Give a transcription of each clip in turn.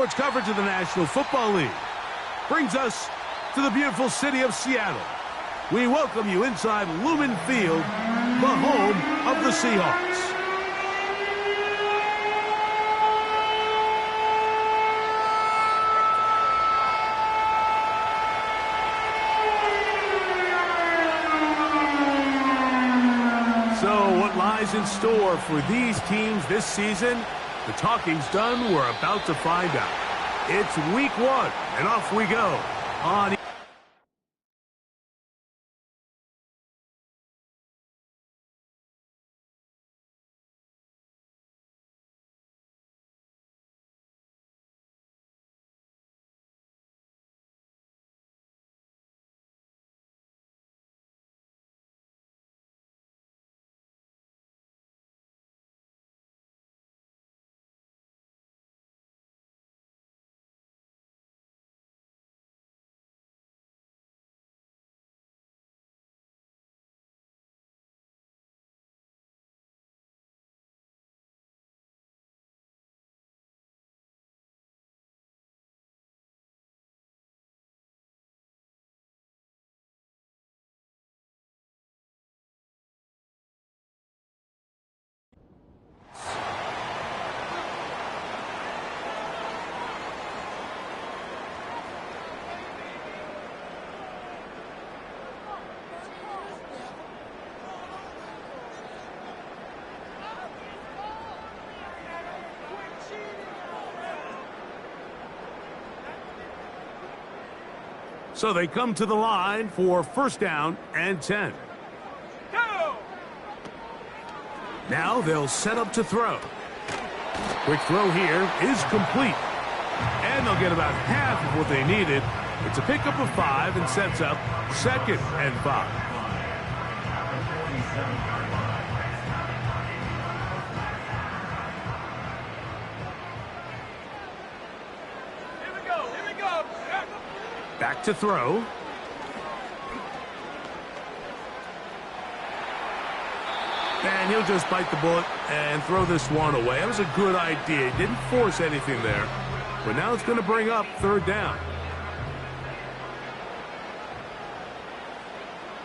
Sports coverage of the National Football League brings us to the beautiful city of Seattle. We welcome you inside Lumen Field, the home of the Seahawks. So what lies in store for these teams this season? The talking's done. We're about to find out. It's week 1, and off we go on. So they come to the line for first down and 10. Go! Now they'll set up to throw. Quick throw here is complete. And they'll get about half of what they needed. It's a pickup of 5 and sets up 2nd and 5. Back to throw. And he'll just bite the bullet and throw this one away. That was a good idea. He didn't force anything there. But now it's going to bring up 3rd down.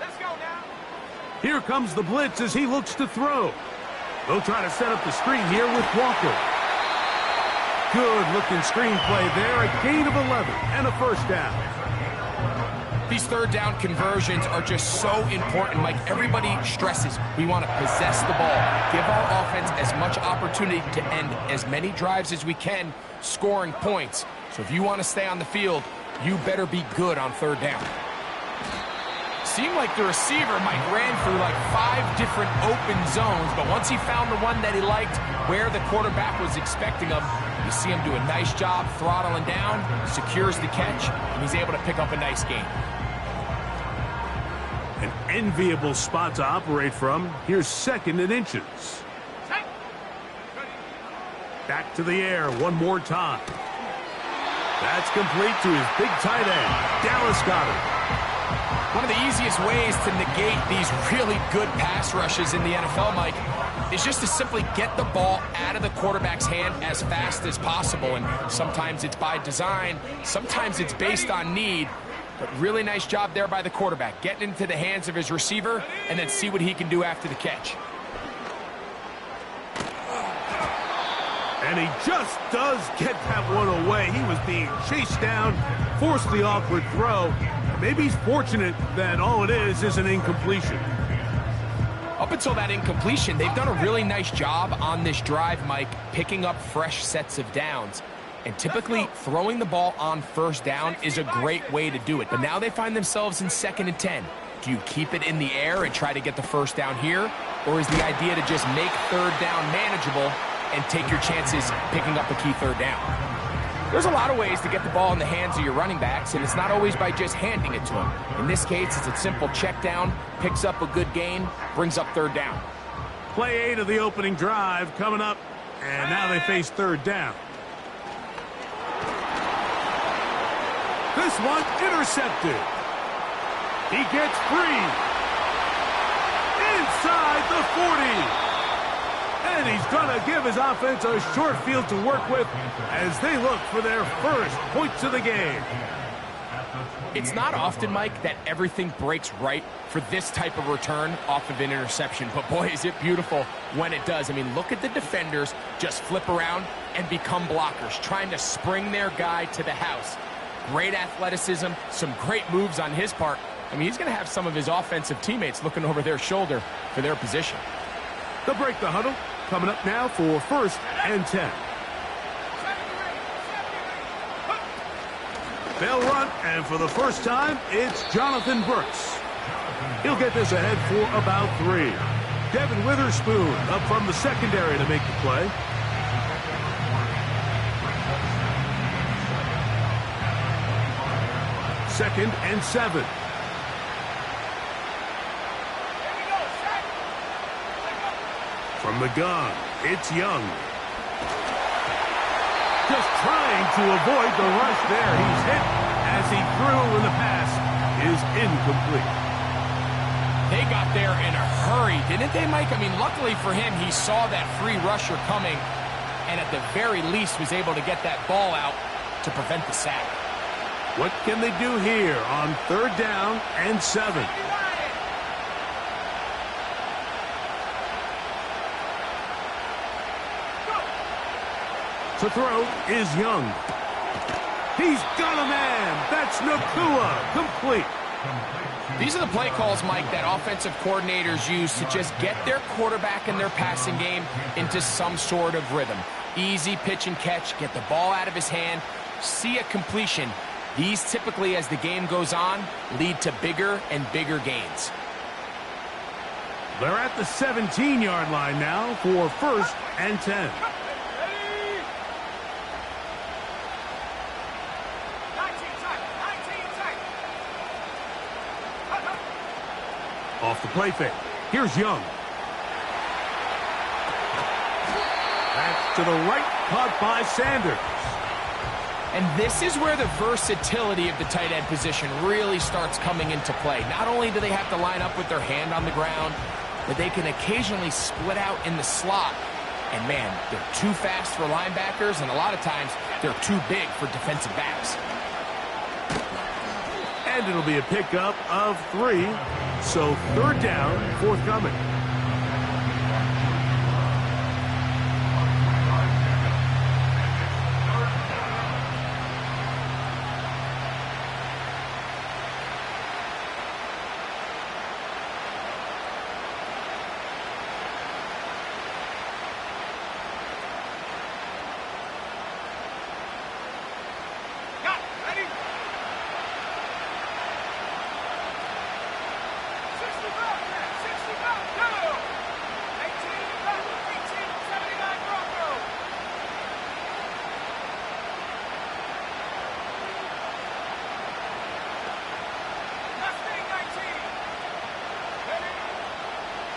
Let's go now. Here comes the blitz as he looks to throw. They'll try to set up the screen here with Walker. Good-looking screen play there. A gain of 11 and a first down. These 3rd down conversions are just so important. Like everybody stresses, we want to possess the ball, give our offense as much opportunity to end as many drives as we can, scoring points. So if you want to stay on the field, you better be good on 3rd down. Seemed like the receiver, Mike, ran through like 5 different open zones, but once he found the one that he liked, where the quarterback was expecting him, you see him do a nice job throttling down, secures the catch, and he's able to pick up a nice gain. An enviable spot to operate from. Here's 2nd and inches. Back to the air one more time. That's complete to his big tight end, Dallas Goedert. One of the easiest ways to negate these really good pass rushes in the NFL, Mike, is just to simply get the ball out of the quarterback's hand as fast as possible. And sometimes it's by design, sometimes it's based on need. But really nice job there by the quarterback, getting into the hands of his receiver and then see what he can do after the catch. And he just does get that one away. He was being chased down, forced the awkward throw. Maybe he's fortunate that all it is an incompletion. Up until that incompletion, they've done a really nice job on this drive, Mike, picking up fresh sets of downs. And typically, throwing the ball on 1st down is a great way to do it. But now they find themselves in 2nd and 10. Do you keep it in the air and try to get the 1st down here? Or is the idea to just make 3rd down manageable and take your chances picking up a key 3rd down? There's a lot of ways to get the ball in the hands of your running backs, and it's not always by just handing it to them. In this case, it's a simple check down, picks up a good gain, brings up 3rd down. Play 8 of the opening drive coming up, and now they face 3rd down. This one intercepted. He gets free. Inside the 40. And he's going to give his offense a short field to work with as they look for their first points of the game. It's not often, Mike, that everything breaks right for this type of return off of an interception. But, boy, is it beautiful when it does. I mean, look at the defenders just flip around and become blockers, trying to spring their guy to the house. Great athleticism, some great moves on his part. I mean, he's going to have some of his offensive teammates looking over their shoulder for their position. They'll break the huddle. Coming up now for 1st and 10. They'll run, and for the first time, it's Jonathan Brooks. He'll get this ahead for about 3. Devin Witherspoon up from the secondary to make the play. Second and 7. From the gun, it's Young. Just trying to avoid the rush there. He's hit as he threw, and the pass is incomplete. They got there in a hurry, didn't they, Mike? I mean, luckily for him, he saw that free rusher coming, and at the very least was able to get that ball out to prevent the sack. What can they do here on 3rd down and 7? To throw is Young. He's got a man. That's Nakua. Complete. These are the play calls, Mike, that offensive coordinators use to just get their quarterback and their passing game into some sort of rhythm. Easy pitch and catch, get the ball out of his hand, see a completion. These typically, as the game goes on, lead to bigger and bigger gains. They're at the 17-yard line now for 1st and 10. Off the play fake. Here's Young. That's to the right, caught by Sanders. And this is where the versatility of the tight end position really starts coming into play. Not only do they have to line up with their hand on the ground, but they can occasionally split out in the slot. And, man, they're too fast for linebackers, and a lot of times they're too big for defensive backs. And it'll be a pickup of 3. So 3rd down, forthcoming.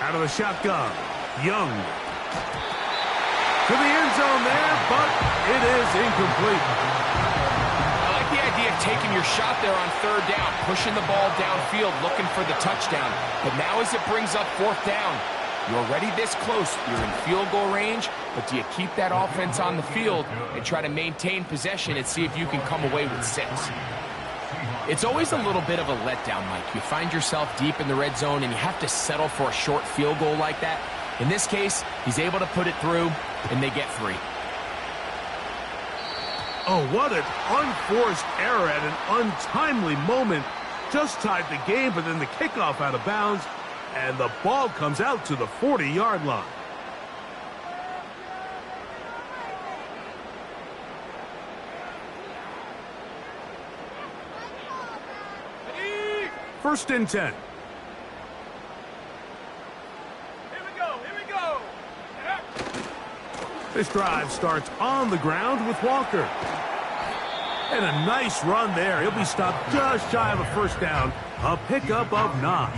Out of the shotgun, Young. To the end zone there, but it is incomplete. I like the idea of taking your shot there on 3rd down, pushing the ball downfield, looking for the touchdown. But now as it brings up 4th down, you're already this close. You're in field goal range, but do you keep that offense on the field and try to maintain possession and see if you can come away with 6? It's always a little bit of a letdown, Mike. You find yourself deep in the red zone and you have to settle for a short field goal like that. In this case, he's able to put it through, and they get 3. Oh, what an unforced error at an untimely moment. Just tied the game, but then the kickoff out of bounds, and the ball comes out to the 40-yard line. First and 10. Here we go. This drive starts on the ground with Walker. And a nice run there. He'll be stopped just shy of a 1st down. A pickup of 9.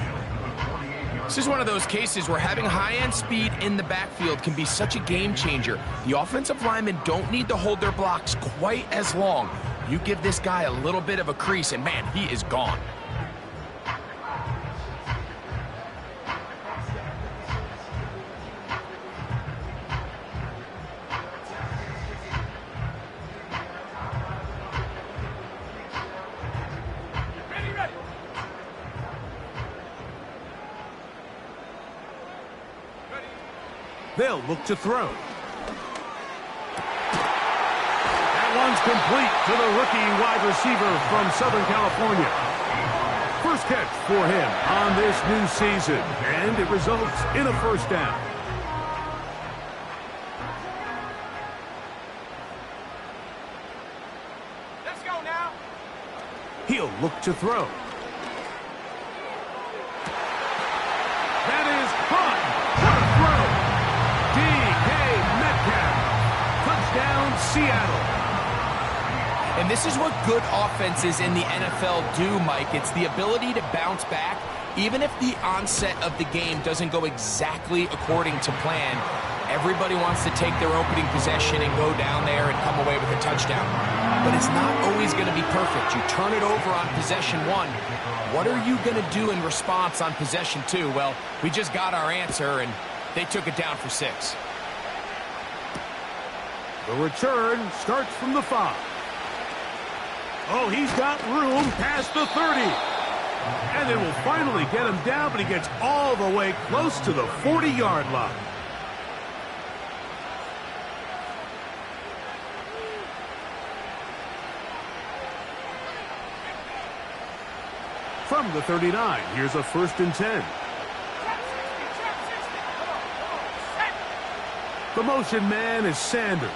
This is one of those cases where having high-end speed in the backfield can be such a game changer. The offensive linemen don't need to hold their blocks quite as long. You give this guy a little bit of a crease, and man, he is gone. They'll look to throw. That one's complete to the rookie wide receiver from Southern California. First catch for him on this new season, and it results in a first down. Let's go now. He'll look to throw. That is caught. What a throw. D.K. Metcalf. Touchdown, Seattle. And this is what good offenses in the NFL do, Mike. It's the ability to bounce back, even if the onset of the game doesn't go exactly according to plan. Everybody wants to take their opening possession and go down there and come away with a touchdown. But it's not always going to be perfect. You turn it over on possession one. What are you going to do in response on possession two? Well, we just got our answer, and they took it down for 6. The return starts from the 5. Oh, he's got room past the 30. And they will finally get him down, but he gets all the way close to the 40-yard line. From the 39, here's a 1st and 10. The motion man is Sanders.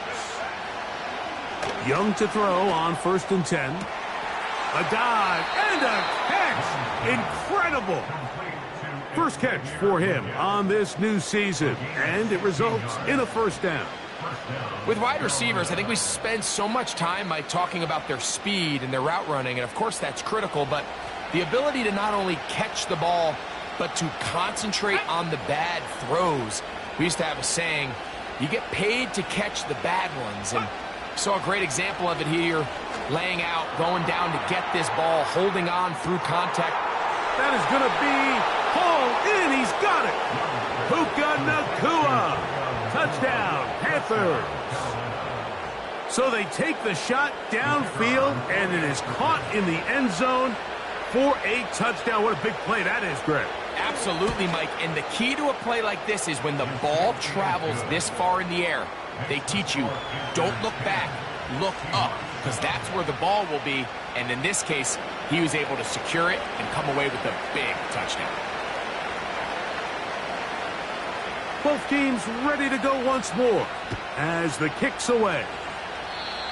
Young to throw on 1st and 10. A dive and a catch. Incredible. First catch for him on this new season, and it results in a first down. With wide receivers, I think we spend so much time, Mike, talking about their speed and their route running, and of course that's critical, but the ability to not only catch the ball, but to concentrate on the bad throws. We used to have a saying, you get paid to catch the bad ones, and saw a great example of it here, laying out, going down to get this ball, holding on through contact. That is going to be hauled in. He's got it. Puka Nacua. Touchdown, Panthers. So they take the shot downfield, and it is caught in the end zone for a touchdown. What a big play that is, Greg. Absolutely, Mike. And the key to a play like this is when the ball travels this far in the air, they teach you, don't look back, look up, because that's where the ball will be. And in this case, he was able to secure it and come away with a big touchdown. Both teams ready to go once more as the kick's away.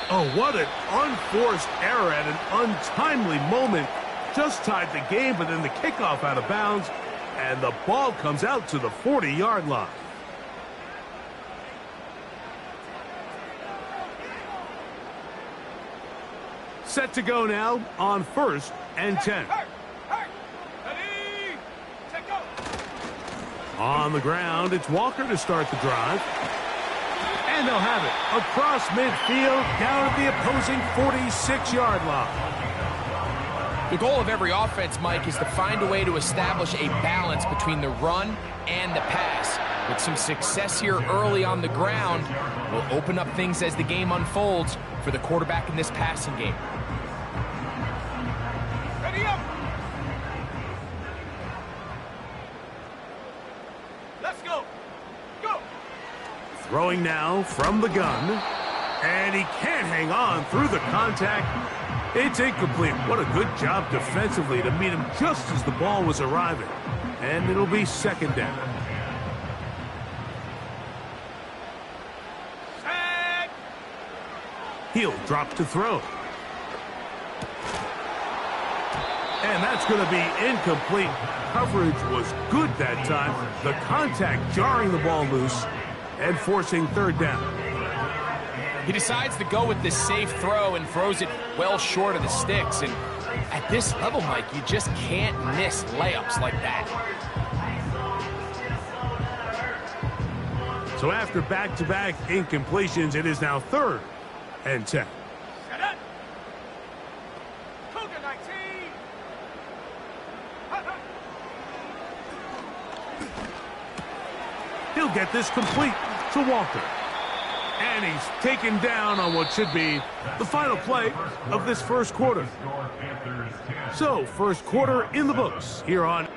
Oh, what an unforced error at an untimely moment. Just tied the game, but then the kickoff out of bounds, and the ball comes out to the 40-yard line. Set to go now on 1st and 10. Ready, take go. On the ground, it's Walker to start the drive. And they'll have it across midfield, down at the opposing 46-yard line. The goal of every offense, Mike, is to find a way to establish a balance between the run and the pass. With some success here early on the ground, will open up things as the game unfolds for the quarterback in this passing game. Ready up. Let's go. Go. Throwing now from the gun. And he can't hang on through the contact. It's incomplete. What a good job defensively to meet him just as the ball was arriving. And it'll be 2nd down. Set. He'll drop to throw. And that's going to be incomplete. Coverage was good that time. The contact jarring the ball loose and forcing 3rd down. He decides to go with this safe throw and throws it well short of the sticks. And at this level, Mike, you just can't miss layups like that. So after back-to-back incompletions, it is now 3rd and 10. Set up. Cougar 19. He'll get this complete to Walker. And he's taken down on what should be the final play of this 1st quarter. So, 1st quarter in the books here on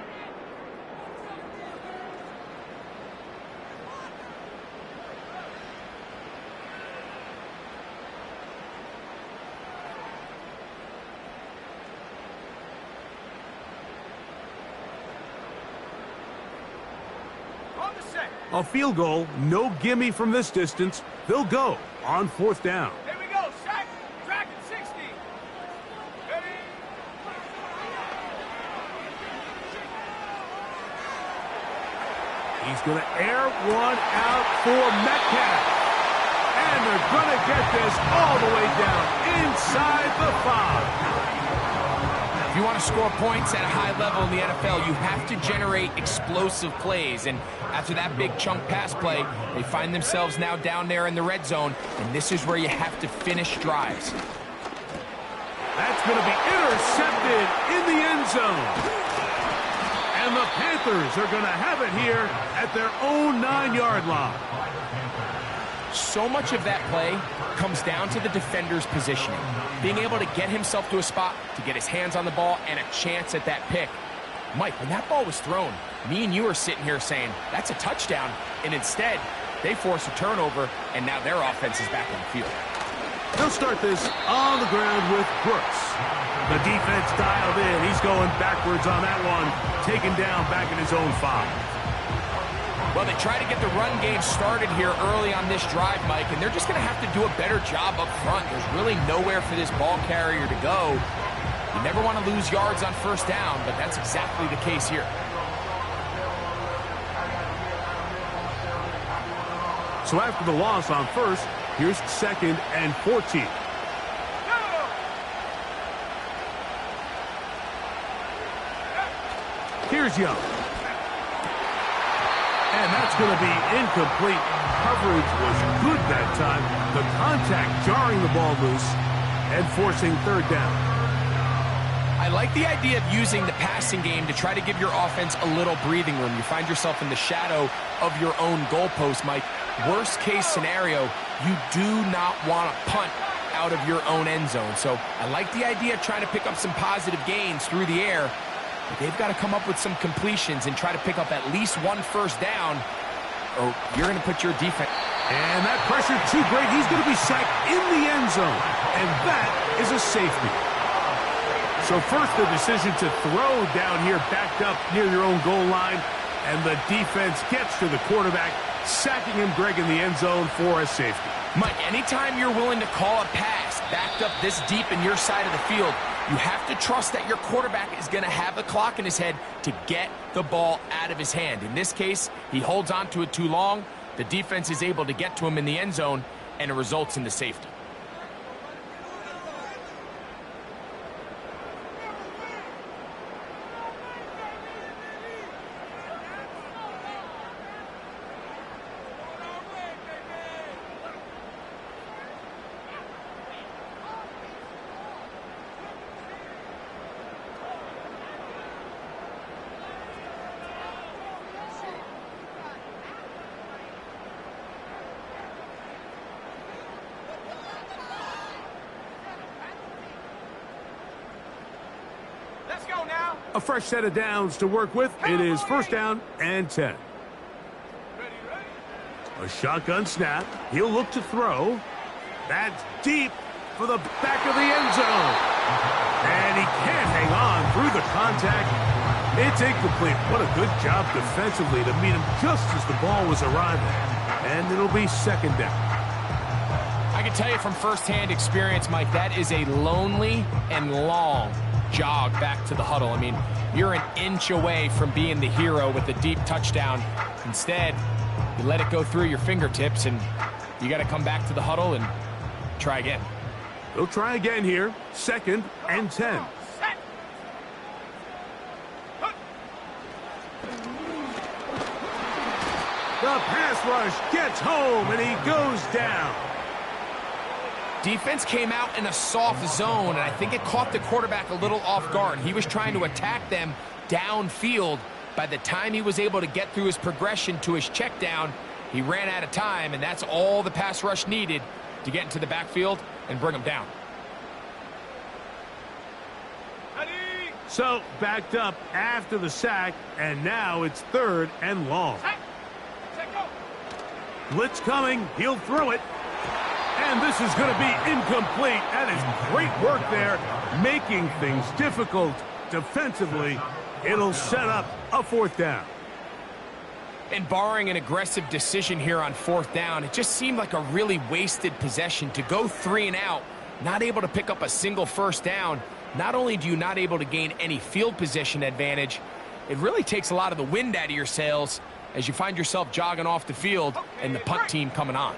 A field goal, no gimme from this distance. They'll go on 4th down. Here we go. Sack. Track at 60. Ready? He's going to air one out for Metcalf. And they're going to get this all the way down inside the 5. If you want to score points at a high level in the NFL, you have to generate explosive plays. And after that big chunk pass play, they find themselves now down there in the red zone. And this is where you have to finish drives. That's going to be intercepted in the end zone. And the Panthers are going to have it here at their own 9-yard line. So much of that play comes down to the defender's positioning. Being able to get himself to a spot, to get his hands on the ball, and a chance at that pick. Mike, when that ball was thrown, me and you are sitting here saying, that's a touchdown. And instead, they force a turnover, and now their offense is back on the field. They'll start this on the ground with Brooks. The defense dialed in. He's going backwards on that one. Taken down back in his own 5. Well, they try to get the run game started here early on this drive, Mike, and they're just going to have to do a better job up front. There's really nowhere for this ball carrier to go. You never want to lose yards on 1st down, but that's exactly the case here. So after the loss on 1st, here's 2nd and 14. Here's Young. And that's going to be incomplete. Coverage was good that time. The contact jarring the ball loose and forcing 3rd down. I like the idea of using the passing game to try to give your offense a little breathing room. You find yourself in the shadow of your own goalpost, Mike. Worst case scenario, you do not want to punt out of your own end zone. So I like the idea of trying to pick up some positive gains through the air. But they've got to come up with some completions and try to pick up at least 1 first down, or you're going to put your defense. And that pressure too great. He's going to be sacked in the end zone. And that is a safety. So first the decision to throw down here backed up near your own goal line. And the defense gets to the quarterback, sacking him, Greg, in the end zone for a safety. Mike, anytime you're willing to call a pass backed up this deep in your side of the field, you have to trust that your quarterback is going to have the clock in his head to get the ball out of his hand. In this case, he holds on to it too long. The defense is able to get to him in the end zone, and it results in the safety. Let's go now. A fresh set of downs to work with. It is 1st down and 10. Ready, ready. A shotgun snap. He'll look to throw. That's deep for the back of the end zone. And he can't hang on through the contact. It's incomplete. What a good job defensively to meet him just as the ball was arriving. And it'll be 2nd down. I can tell you from firsthand experience, Mike, that is a lonely and long jog back to the huddle. I mean, you're an inch away from being the hero with a deep touchdown. Instead, you let it go through your fingertips, and you got to come back to the huddle and try again. They'll try again here. 2nd and 10. Set. The pass rush gets home, and he goes down. Defense came out in a soft zone, and I think it caught the quarterback a little off guard. He was trying to attack them downfield. By the time he was able to get through his progression to his check down, he ran out of time, and that's all the pass rush needed to get into the backfield and bring him down. Ready. So, backed up after the sack, and now it's 3rd and long. Set. Set, go. Blitz coming. He'll throw it. And this is going to be incomplete. That is great work there, making things difficult defensively. It'll set up a 4th down. And barring an aggressive decision here on 4th down, it just seemed like a really wasted possession to go 3 and out, not able to pick up a single 1st down. Not only do you not able to gain any field position advantage, it really takes a lot of the wind out of your sails as you find yourself jogging off the field and the punt team coming on.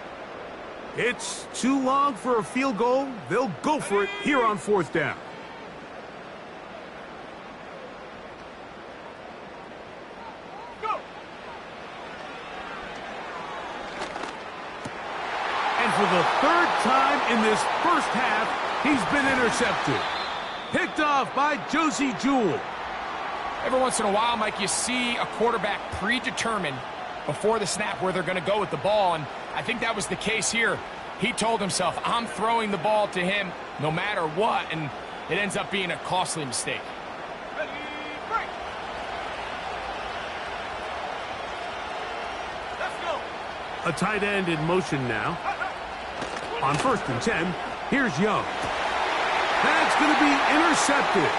It's too long for a field goal. They'll go for it here on 4th down. And for the 3rd time in this first half, he's been intercepted. Picked off by Josie Jewell. Every once in a while, Mike, you see a quarterback predetermined before the snap where they're going to go with the ball, and I think that was the case here. He told himself, I'm throwing the ball to him no matter what, and it ends up being a costly mistake. Ready, break. Let's go. A tight end in motion now. On 1st and 10, here's Young. That's going to be intercepted.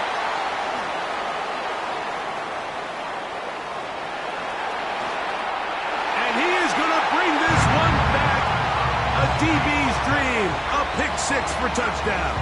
And he is going to bring this one back. A DB's dream. A pick 6 for touchdown.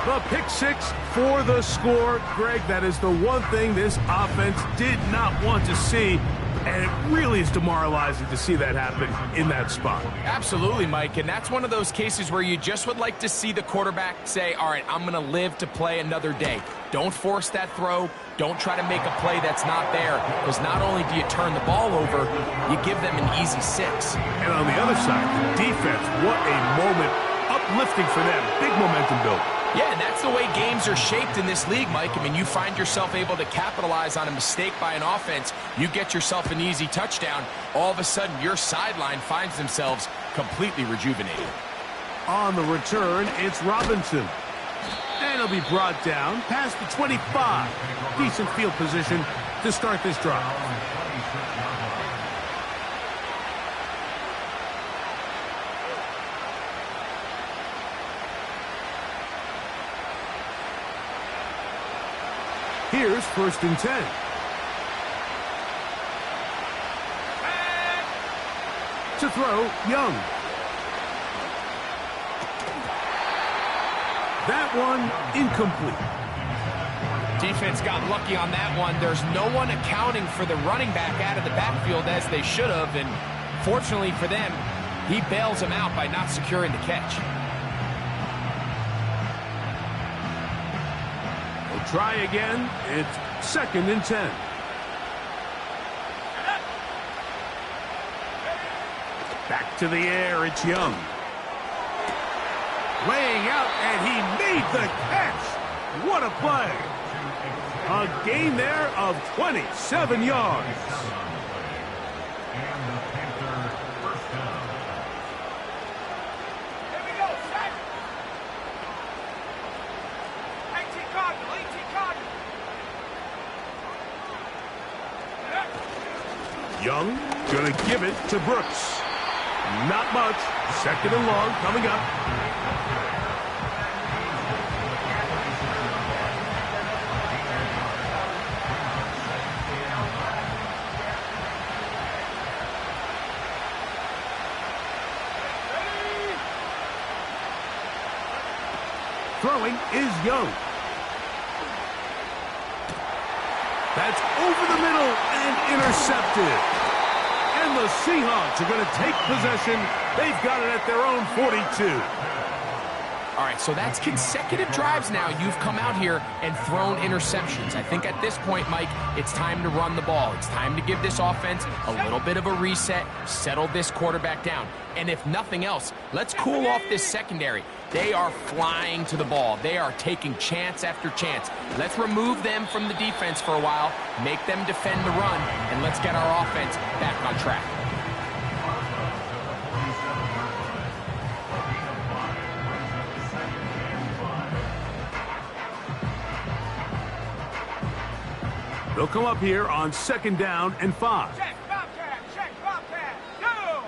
The pick 6 for the score. Greg, that is the one thing this offense did not want to see. And it really is demoralizing to see that happen in that spot. Absolutely, Mike, and that's one of those cases where you just would like to see the quarterback say, all right, I'm going to live to play another day. Don't force that throw. Don't try to make a play that's not there, because not only do you turn the ball over, you give them an easy 6. And on the other side, the defense, what a moment. Uplifting for them. Big momentum build. Yeah, and that's the way games are shaped in this league, Mike. I mean, you find yourself able to capitalize on a mistake by an offense. You get yourself an easy touchdown. All of a sudden, your sideline finds themselves completely rejuvenated. On the return, it's Robinson. And he'll be brought down past the 25. Decent field position to start this drive. Here's 1st and 10. To throw, Young. That one incomplete. Defense got lucky on that one. There's no one accounting for the running back out of the backfield as they should have, and fortunately for them, he bails them out by not securing the catch. Try again. It's 2nd and 10. Back to the air. It's Young. Laying out, and he made the catch. What a play. A gain there of 27 yards. Young gonna give it to Brooks. Not much. 2nd and long coming up. Throwing is Young. That's over the middle and intercepted. And the Seahawks are going to take possession. They've got it at their own 42. All right, so that's consecutive drives now. You've come out here and thrown interceptions. I think at this point, Mike, it's time to run the ball. It's time to give this offense a little bit of a reset, settle this quarterback down. And if nothing else, let's cool off this secondary. They are flying to the ball. They are taking chance after chance. Let's remove them from the defense for a while, make them defend the run, and let's get our offense back on track. They'll come up here on 2nd down and 5. Check, Bobcat, go!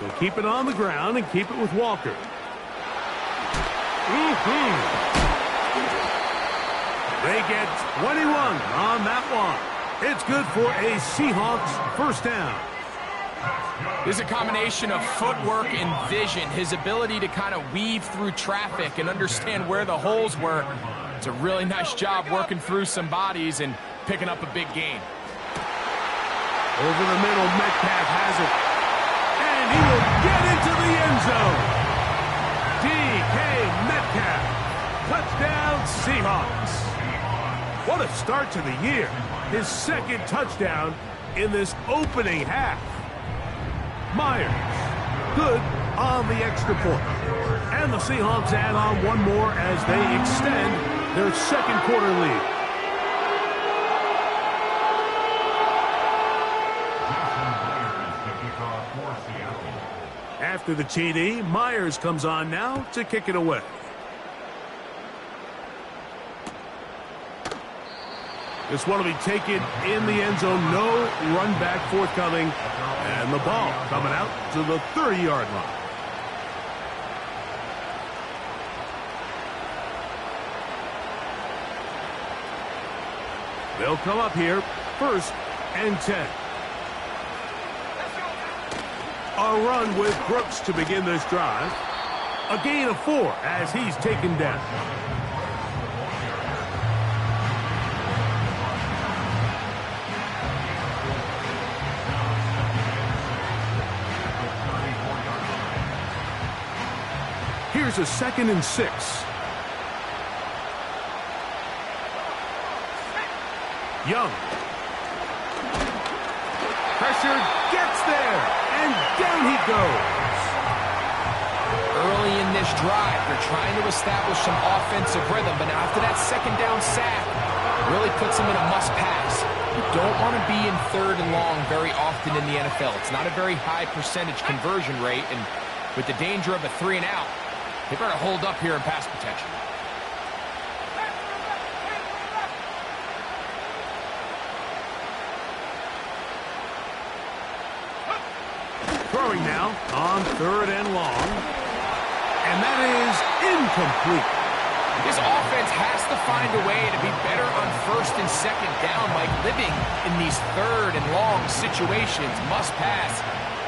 They'll keep it on the ground and keep it with Walker. They get 21 on that one. It's good for a Seahawks first down. There's a combination of footwork and vision. His ability to kind of weave through traffic and understand where the holes were. It's a really nice job working through some bodies and picking up a big gain. Over the middle, Metcalf has it. And he will get into the end zone. DK Metcalf. Touchdown, Seahawks. What a start to the year. His second touchdown in this opening half. Myers, good on the extra point. And the Seahawks add on one more as they extend their second quarter lead. After the TD, Myers comes on now to kick it away. This one will be taken in the end zone. No run back forthcoming. And the ball coming out to the 30-yard line. They'll come up here, 1st and 10. A run with Brooks to begin this drive. A gain of 4 as he's taken down. Here's a 2nd and 6. Young. Pressure gets there, and down he goes. Early in this drive, they're trying to establish some offensive rhythm, but now after that second down sack, really puts them in a must-pass. You don't want to be in 3rd and long very often in the NFL. It's not a very high percentage conversion rate, and with the danger of a 3 and out, they better hold up here in pass protection. Throwing now on 3rd and long. And that is incomplete. This offense has to find a way to be better on 1st and 2nd down. Like living in these 3rd and long situations, must pass,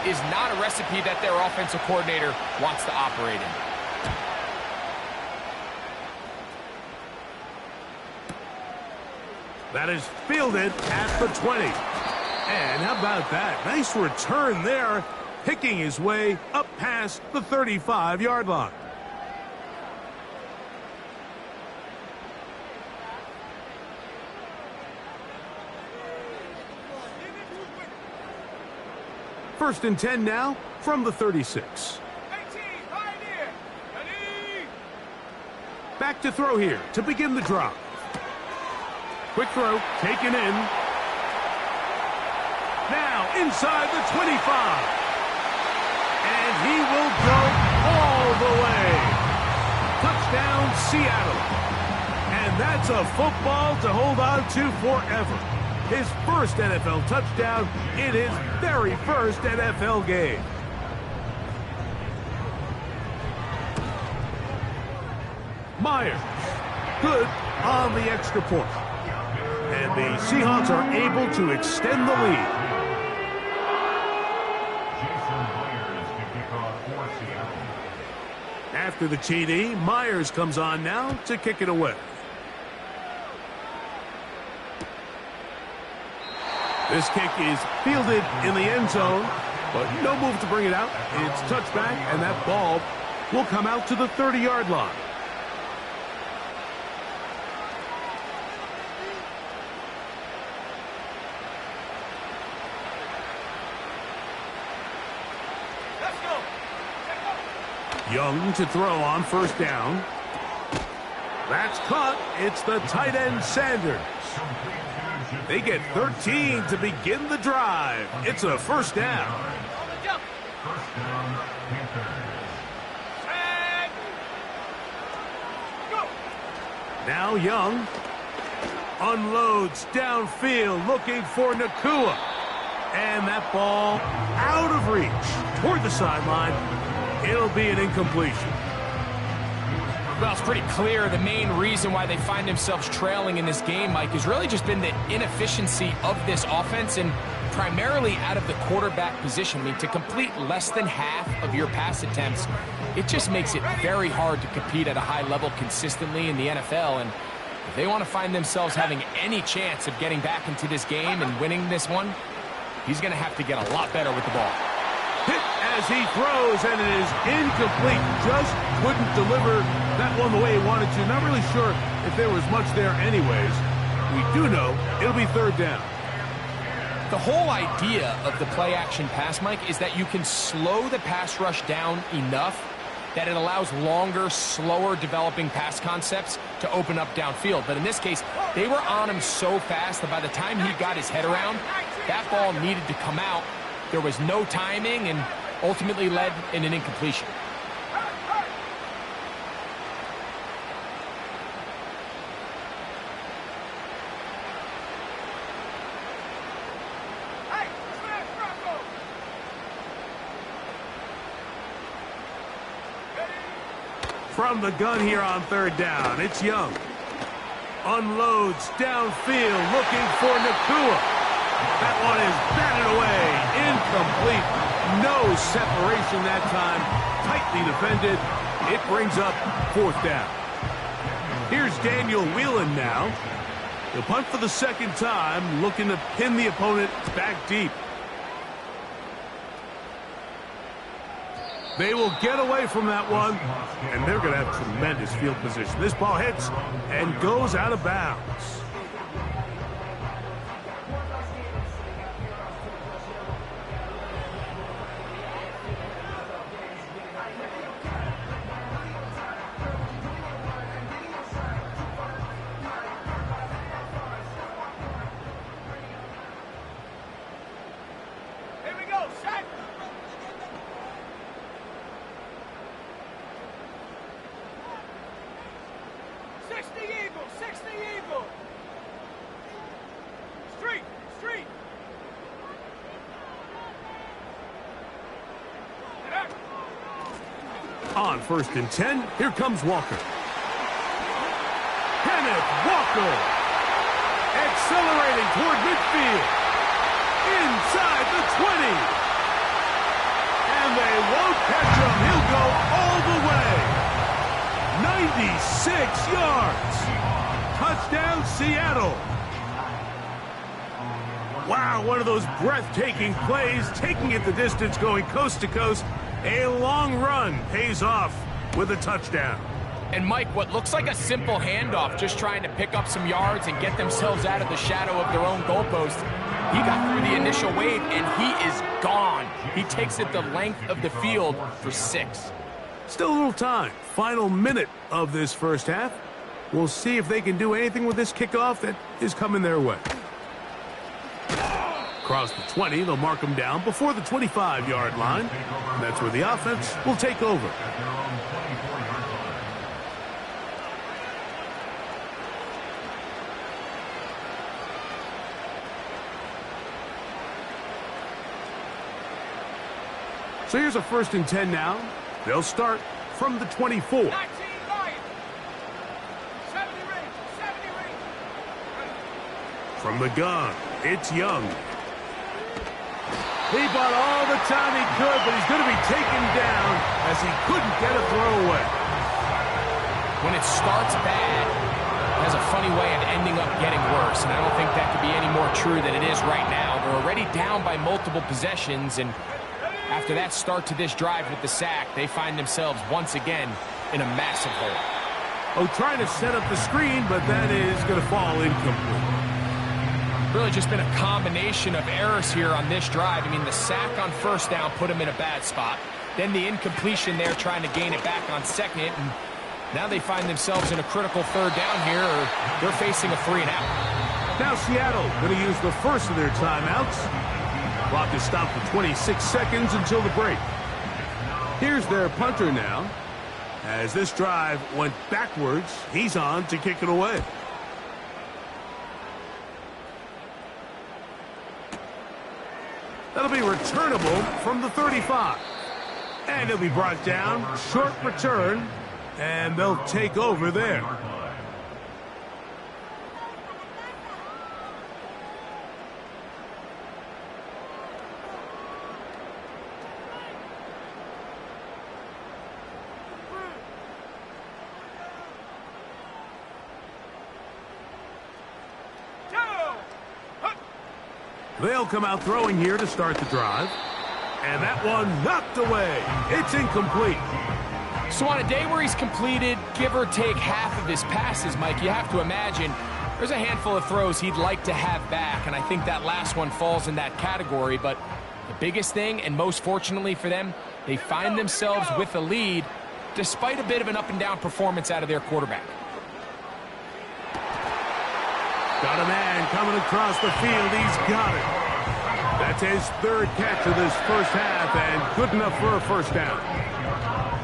is not a recipe that their offensive coordinator wants to operate in. That is fielded at the 20. And how about that? Nice return there, picking his way up past the 35-yard line. First and 10 now from the 36. Back to throw here to begin the drive. Quick throw, taken in. Now inside the 25. And he will go all the way. Touchdown, Seattle. And that's a football to hold on to forever. His first NFL touchdown in his very first NFL game. Myers, good on the extra point. And the Seahawks are able to extend the lead. After the TD, Myers comes on now to kick it away. This kick is fielded in the end zone, but no move to bring it out. It's touchback, and that ball will come out to the 30-yard line. Young to throw on first down. That's caught. It's the tight end Sanders. They get 13 to begin the drive. It's a first down. Now Young unloads downfield looking for Nakua. And that ball out of reach toward the sideline. It'll be an incompletion. Well, it's pretty clear the main reason why they find themselves trailing in this game, Mike, has really just been the inefficiency of this offense and primarily out of the quarterback position. I mean, to complete less than half of your pass attempts, it just makes it very hard to compete at a high level consistently in the NFL. And if they want to find themselves having any chance of getting back into this game and winning this one, he's going to have to get a lot better with the ball. Hit as he throws, and it is incomplete. Just couldn't deliver that one the way he wanted to. Not really sure if there was much there anyways. We do know it'll be third down. The whole idea of the play-action pass, Mike, is that you can slow the pass rush down enough that it allows longer, slower developing pass concepts to open up downfield. But in this case, they were on him so fast that by the time he got his head around, that ball needed to come out. There was no timing and ultimately led in an incompletion. From the gun here on third down, it's Young. Unloads downfield, looking for Nakua. That one is batted away, incomplete. No separation that time, tightly defended. It brings up fourth down. Here's Daniel Whelan now. He'll punt for the second time, looking to pin the opponent back deep. They will get away from that one, and they're going to have tremendous field position. This ball hits and goes out of bounds. Here we go, set. 60 Eagle, 60 Eagle. Street, street. On 1st and 10, here comes Walker. Kenneth Walker accelerating toward midfield. Inside the 20. And they won't catch him. He'll go all the way. 96 yards. Touchdown, Seattle. Wow, one of those breathtaking plays, taking it the distance, going coast to coast. A long run pays off with a touchdown. And Mike, what looks like a simple handoff, just trying to pick up some yards and get themselves out of the shadow of their own goalpost. He got through the initial wave, and he is gone. He takes it the length of the field for 6. Still a little time. Final minute of this first half. We'll see if they can do anything with this kickoff that is coming their way. Across the 20, they'll mark them down before the 25-yard line. And that's where the offense will take over. So here's a 1st and 10 now. They'll start from the 24. 19 Lions. 70 range, 70 range. From the gun, it's Young. He bought all the time he could, but he's going to be taken down as he couldn't get a throw away. When it starts bad, it has a funny way of ending up getting worse, and I don't think that could be any more true than it is right now. They're already down by multiple possessions, and after that start to this drive with the sack, they find themselves once again in a massive hole. Oh, trying to set up the screen, but that is going to fall incomplete. Really just been a combination of errors here on this drive. I mean, the sack on 1st down put them in a bad spot. Then the incompletion there trying to gain it back on 2nd. And now they find themselves in a critical 3rd down here, or they're facing a 3-and-out. Now Seattle going to use the first of their timeouts. Clock is stopped for 26 seconds until the break. Here's their punter now. As this drive went backwards, he's on to kick it away. That'll be returnable from the 35. And it'll be brought down. Short return And they'll take over there. They'll come out throwing here to start the drive. And that one knocked away. It's incomplete. So on a day where he's completed, give or take half of his passes, Mike, you have to imagine there's a handful of throws he'd like to have back, and I think that last one falls in that category. But the biggest thing, and most fortunately for them, they find themselves with a lead despite a bit of an up-and-down performance out of their quarterback. Got a man coming across the field. He's got it. That's his third catch of this first half, and good enough for a first down.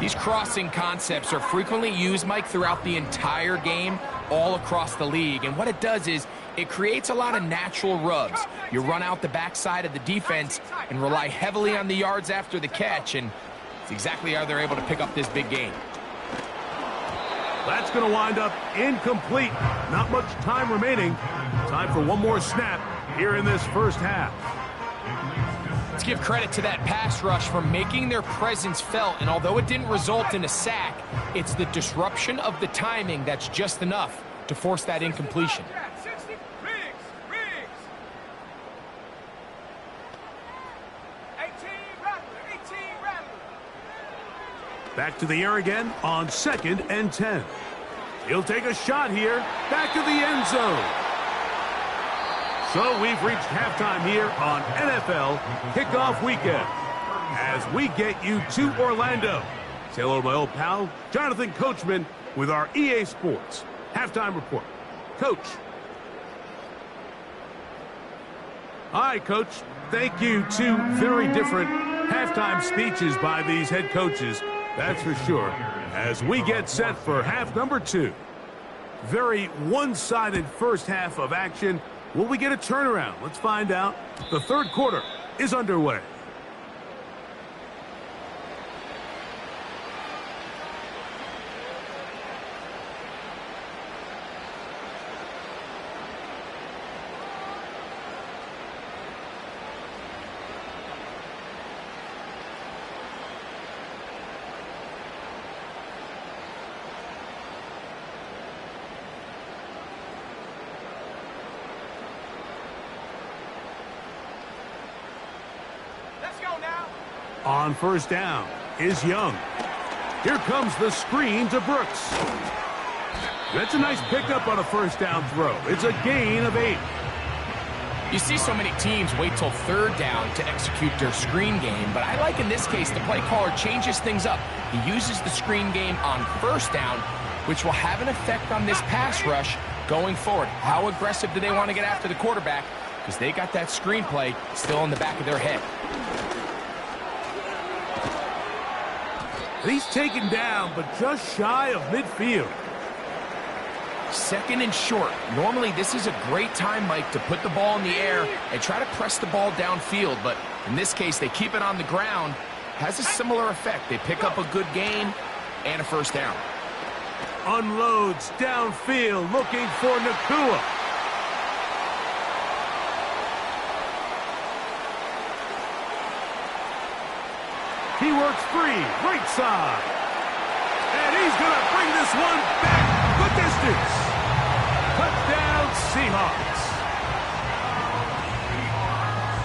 These crossing concepts are frequently used, Mike, throughout the entire game, all across the league. And what it does is it creates a lot of natural rubs. You run out the backside of the defense and rely heavily on the yards after the catch, and it's exactly how they're able to pick up this big gain. That's going to wind up incomplete. Not much time remaining. Time for one more snap here in this first half. Let's give credit to that pass rush for making their presence felt, and although it didn't result in a sack, it's the disruption of the timing that's just enough to force that incompletion. Back to the air again on 2nd and 10. He'll take a shot here. Back to the end zone. So we've reached halftime here on NFL Kickoff Weekend. As we get you to Orlando. Say hello to my old pal, Jonathan Coachman, with our EA Sports Halftime Report. Coach. Hi, Coach. Thank you. Two very different halftime speeches by these head coaches. That's for sure, as we get set for half number 2. Very one-sided first half of action. Will we get a turnaround? Let's find out. The third quarter is underway. On first down is Young. Here comes the screen to Brooks. That's a nice pickup on a first down throw. It's a gain of 8. You see so many teams wait till third down to execute their screen game, but I like in this case the play caller changes things up. He uses the screen game on first down, which will have an effect on this pass rush going forward. How aggressive do they want to get after the quarterback? Because they got that screenplay still in the back of their head. He's taken down, but just shy of midfield. 2nd and short. Normally, this is a great time, Mike, to put the ball in the air and try to press the ball downfield. But in this case, they keep it on the ground. Has a similar effect. They pick up a good gain and a first down. Unloads downfield, looking for Nakua. He works free, right side. And he's going to bring this one back the distance. Touchdown, Seahawks.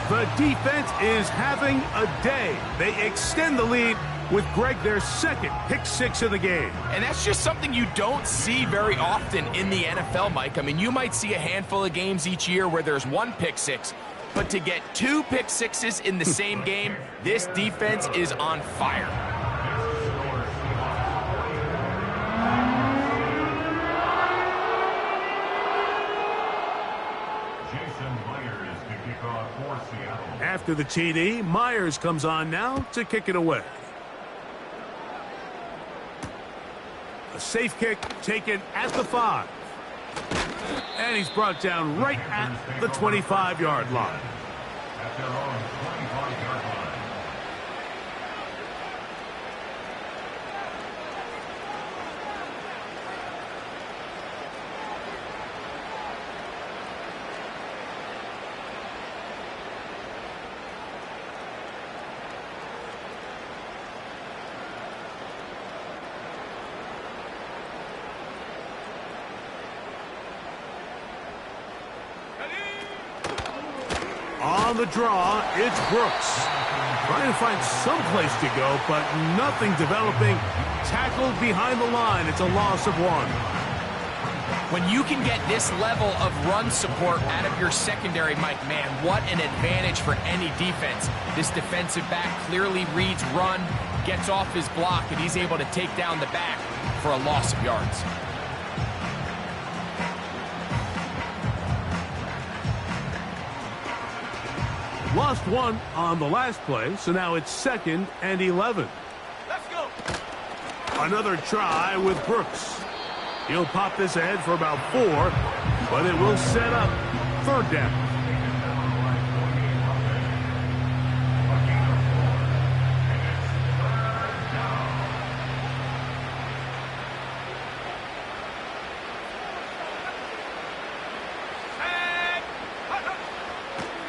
The defense is having a day. They extend the lead with Greg, their second pick 6 of the game. And that's just something you don't see very often in the NFL, Mike. I mean, you might see a handful of games each year where there's 1 pick 6. But to get 2 pick 6s in the same game, this defense is on fire. After the TD, Myers comes on now to kick it away. A safe kick taken at the 5. And he's brought down right at the 25-yard line. At their own 25-yard line. On the draw, it's Brooks. Trying to find some place to go, but nothing developing. Tackled behind the line. It's a loss of 1. When you can get this level of run support out of your secondary, Mike, man, what an advantage for any defense. This defensive back clearly reads run, gets off his block, and he's able to take down the back for a loss of yards. Lost 1 on the last play, so now it's 2nd and 11. Let's go. Another try with Brooks. He'll pop this ahead for about 4, but it will set up 3rd down.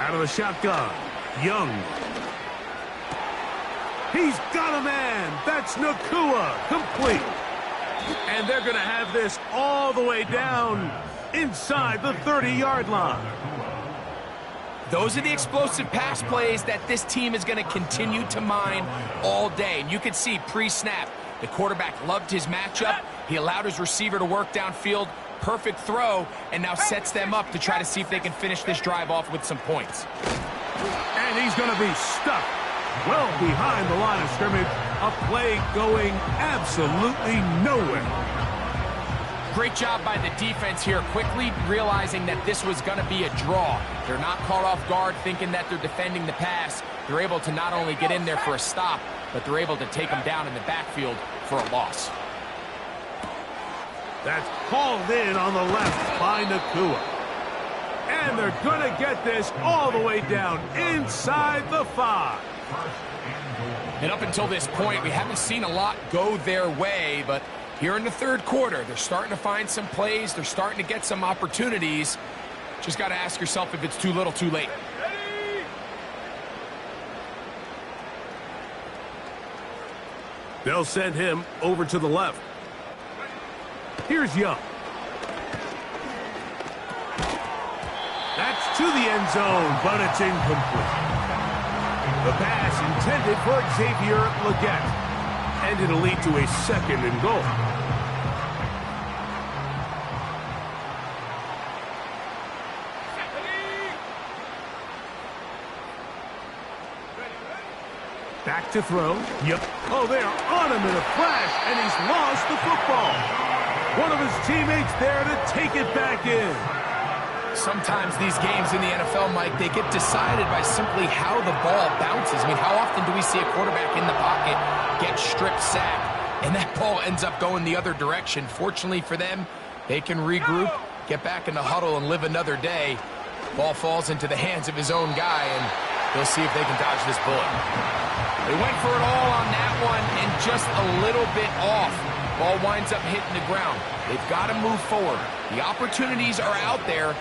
Out of the shotgun, Young. He's got a man. That's Nakua, complete. And they're going to have this all the way down inside the 30-yard line. Those are the explosive pass plays that this team is going to continue to mine all day. And you can see pre-snap, the quarterback loved his matchup. He allowed his receiver to work downfield. Perfect throw, and now sets them up to try to see if they can finish this drive off with some points. And he's going to be stuck well behind the line of scrimmage. A play going absolutely nowhere. Great job by the defense here, quickly realizing that this was going to be a draw. They're not caught off guard thinking that they're defending the pass. They're able to not only get in there for a stop, but they're able to take them down in the backfield for a loss. That's called in on the left by Nakua. And they're going to get this all the way down inside the 5. And up until this point, we haven't seen a lot go their way, but here in the 3rd quarter, they're starting to find some plays. They're starting to get some opportunities. Just got to ask yourself if it's too little, too late. They'll send him over to the left. Here's Young. That's to the end zone, but it's incomplete. The pass intended for Xavier Legette, and it'll lead to a 2nd and goal. Back to throw. Yep. Oh, they are on him in a flash, and he's lost the football. One of his teammates there to take it back in. Sometimes these games in the NFL, Mike, they get decided by simply how the ball bounces. I mean, how often do we see a quarterback in the pocket get strip sacked, and that ball ends up going the other direction? Fortunately for them, they can regroup, get back in the huddle, and live another day. Ball falls into the hands of his own guy, and they'll see if they can dodge this bullet. They went for it all on that one, and just a little bit off. Ball winds up hitting the ground. They've got to move forward. The opportunities are out there.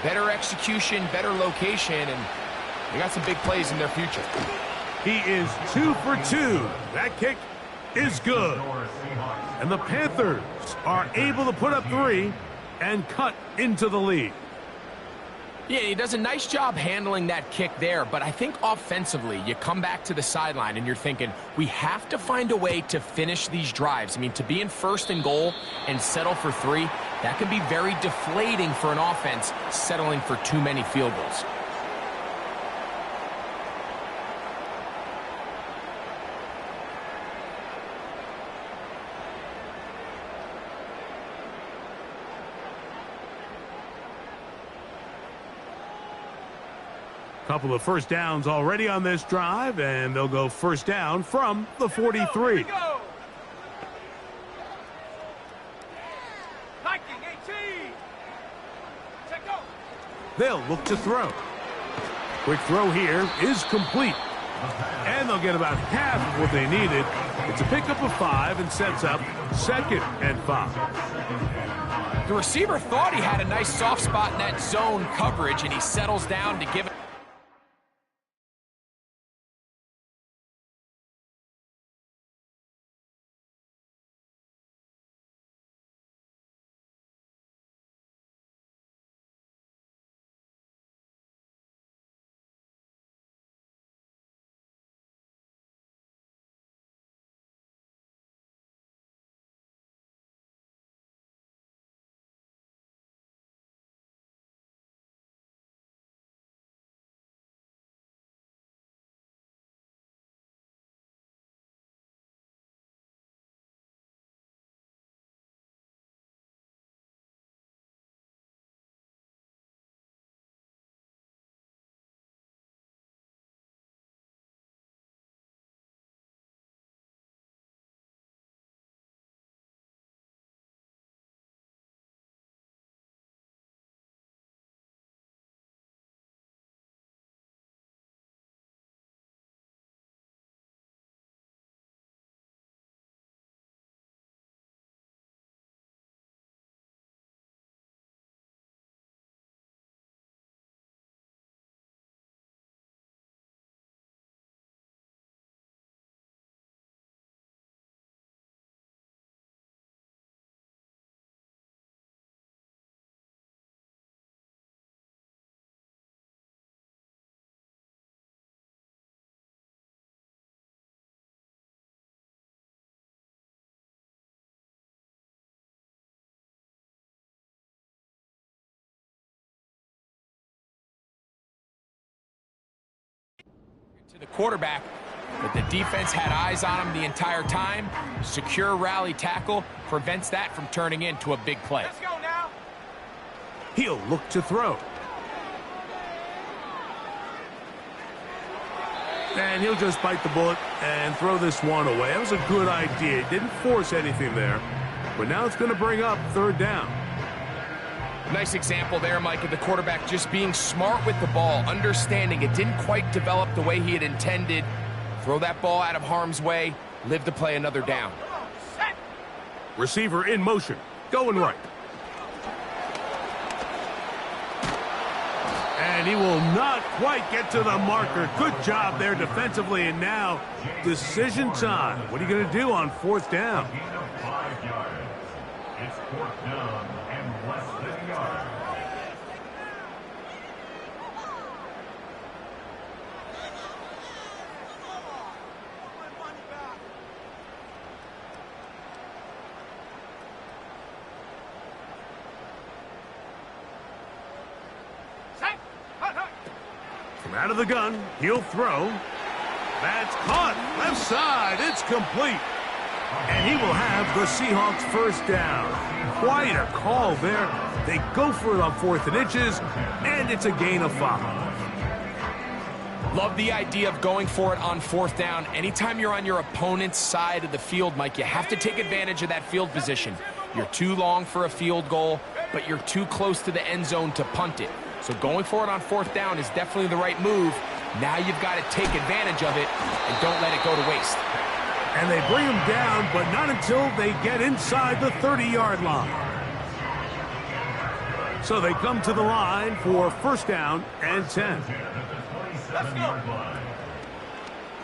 Better execution, better location, and they got some big plays in their future. He is 2 for 2. That kick is good. And the Panthers are able to put up 3 and cut into the lead. Yeah, he does a nice job handling that kick there, but I think offensively, you come back to the sideline and you're thinking, we have to find a way to finish these drives. I mean, to be in 1st and goal and settle for 3, that can be very deflating for an offense settling for too many field goals. Couple of first downs already on this drive, and they'll go first down from the 43. Here we go. Hiking 18. Check go. They'll look to throw. Quick throw here is complete. And they'll get about half of what they needed. It's a pickup of 5 and sets up 2nd and 5. The receiver thought he had a nice soft spot in that zone coverage, and he settles down to give it The quarterback, but the defense had eyes on him the entire time. Secure rally tackle prevents that from turning into a big play. Let's go now. He'll look to throw. And he'll just bite the bullet and throw this one away. That was a good idea. Didn't force anything there. But now it's going to bring up third down. Nice example there, Mike, of the quarterback just being smart with the ball, understanding it didn't quite develop the way he had intended. Throw that ball out of harm's way, live to play another down. Set. Receiver in motion, going right. And he will not quite get to the marker. Good job there defensively, and now decision time. What are you going to do on fourth down? It's fourth down and less than a yard. Set. Hut, hut. From out of the gun, he'll throw. That's caught. Left side. It's complete. And he will have the Seahawks first down. Quite a call there. They go for it on 4th and inches, and it's a gain of 5. Love the idea of going for it on 4th down. Anytime you're on your opponent's side of the field, Mike, you have to take advantage of that field position. You're too long for a field goal, but you're too close to the end zone to punt it. So going for it on 4th down is definitely the right move. Now you've got to take advantage of it and don't let it go to waste. And they bring him down, but not until they get inside the 30-yard line. So they come to the line for first down and 10. Let's go.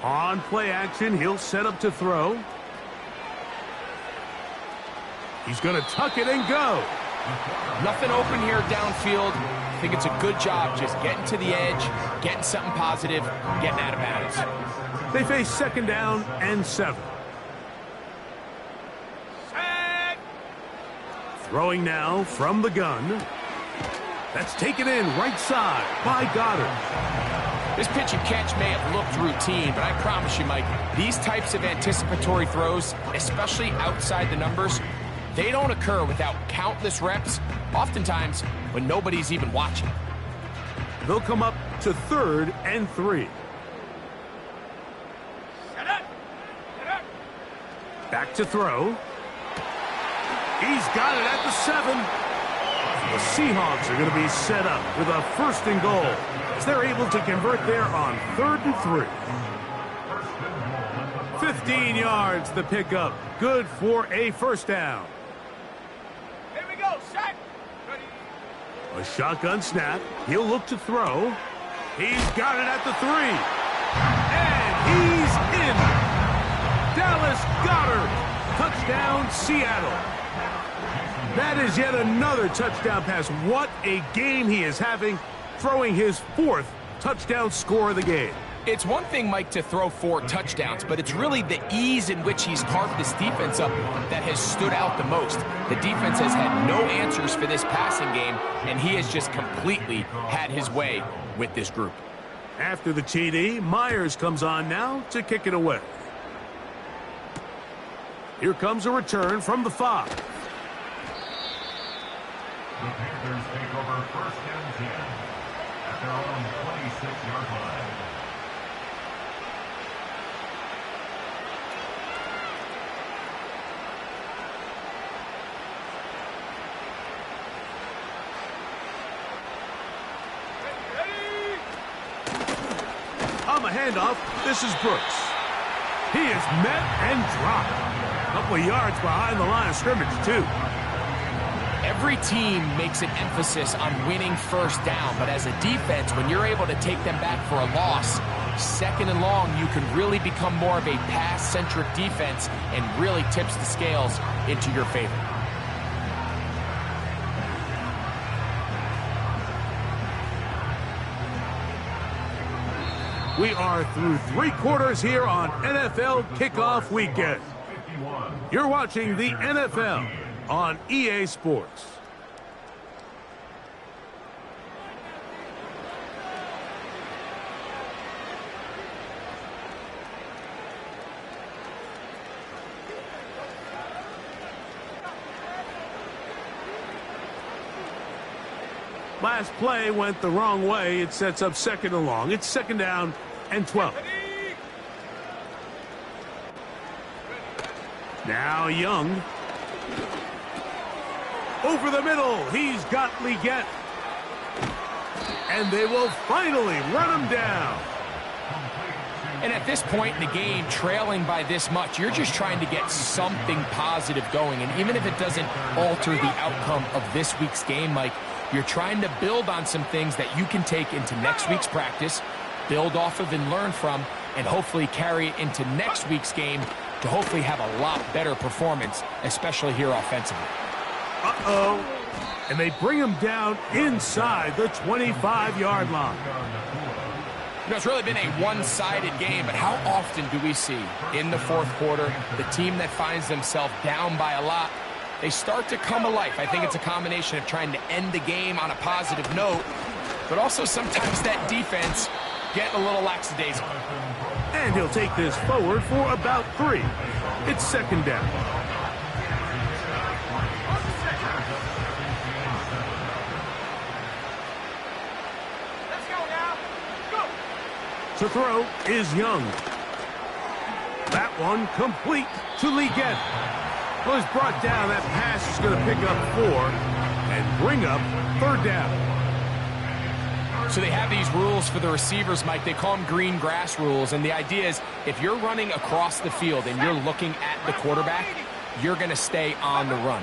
On play action, he'll set up to throw. He's going to tuck it and go. Nothing open here downfield. I think it's a good job just getting to the edge, getting something positive, getting out of bounds. They face second down and 7. Set. Throwing now from the gun. That's taken in right side by Goddard. This pitch and catch may have looked routine, but I promise you, Mike, these types of anticipatory throws, especially outside the numbers, they don't occur without countless reps, oftentimes when nobody's even watching. They'll come up to 3rd and 3. Set up. Set up. Back to throw. He's got it at the 7. The Seahawks are going to be set up with a 1st and goal as they're able to convert there on 3rd and 3. 15 yards the pickup. Good for a first down. Here we go. Set. Ready. A shotgun snap. He'll look to throw. He's got it at the 3. And he's in. Dallas Goedert. Touchdown, Seattle. That is yet another touchdown pass. What a game he is having, throwing his 4th touchdown score of the game. It's one thing, Mike, to throw 4 touchdowns, but it's really the ease in which he's carved this defense up that has stood out the most. The defense has had no answers for this passing game, and he has just completely had his way with this group. After the TD, Myers comes on now to kick it away. Here comes a return from the 5. The Panthers take over first and 10 at their own 26-yard line. Ready. On the handoff, this is Brooks. He is met and dropped. A couple of yards behind the line of scrimmage, too. Every team makes an emphasis on winning first down, but as a defense, when you're able to take them back for a loss, 2nd and long, you can really become more of a pass-centric defense and really tips the scales into your favor. We are through 3 quarters here on NFL Kickoff Weekend. You're watching the NFL on EA Sports. Last play went the wrong way. It sets up 2nd and long. It's 2nd down and 12. Now Young. Over the middle. He's got Leggett. And they will finally run him down. And at this point in the game, trailing by this much, you're just trying to get something positive going. And even if it doesn't alter the outcome of this week's game, Mike, you're trying to build on some things that you can take into next week's practice, build off of and learn from, and hopefully carry it into next week's game to hopefully have a lot better performance, especially here offensively. Uh-oh. And they bring him down inside the 25-yard line. You know, it's really been a one-sided game, but how often do we see in the 4th quarter the team that finds themselves down by a lot, they start to come alive? I think it's a combination of trying to end the game on a positive note, but also sometimes that defense getting a little lackadaisical. And he'll take this forward for about 3. It's 2nd down. To throw is Young. That one complete to Leggett. Well, he's brought down. That pass is going to pick up 4 and bring up 3rd down. So they have these rules for the receivers, Mike. They call them green grass rules. And the idea is if you're running across the field and you're looking at the quarterback, you're going to stay on the run.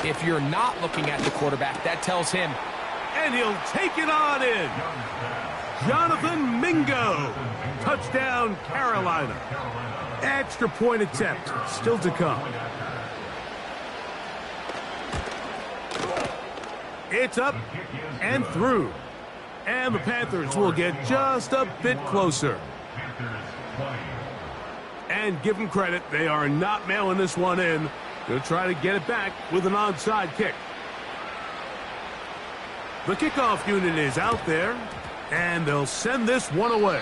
If you're not looking at the quarterback, that tells him. And he'll take it on in. Jonathan Mingo. Touchdown, Carolina. Extra point attempt still to come. It's up and through. And the Panthers will get just a bit closer. And give them credit, they are not mailing this one in. They'll try to get it back with an onside kick. The kickoff unit is out there, and they'll send this one away.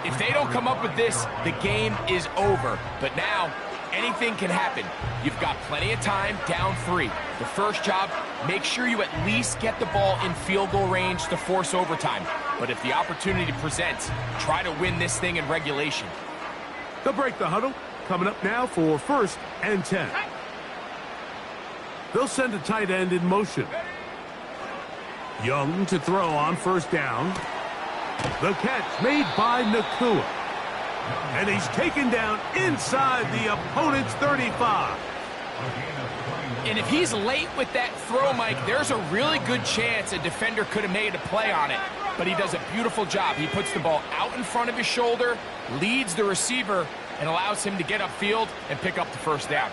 If they don't come up with this, the game is over. But now, anything can happen. You've got plenty of time, down 3. The first job, make sure you at least get the ball in field goal range to force overtime. But if the opportunity presents, try to win this thing in regulation. They'll break the huddle. Coming up now for 1st and 10. They'll send a tight end in motion. Young to throw on 1st down. The catch made by Nakua. And he's taken down inside the opponent's 35. And if he's late with that throw, Mike, there's a really good chance a defender could have made a play on it. But he does a beautiful job. He puts the ball out in front of his shoulder, leads the receiver, and allows him to get upfield and pick up the 1st down.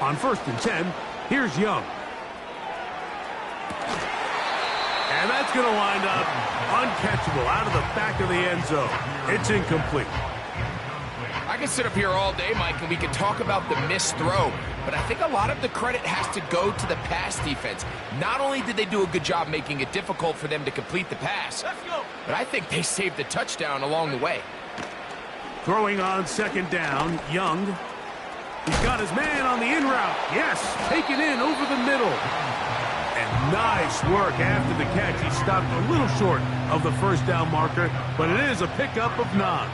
On 1st and 10, here's Young. And that's going to wind up uncatchable out of the back of the end zone. It's incomplete. I can sit up here all day, Mike, and we can talk about the missed throw, but I think a lot of the credit has to go to the pass defense. Not only did they do a good job making it difficult for them to complete the pass, but I think they saved the touchdown along the way. Throwing on 2nd down, Young. He's got his man on the in route. Yes, taken in over the middle. And nice work after the catch. He stopped a little short of the 1st down marker, but it is a pickup of 9.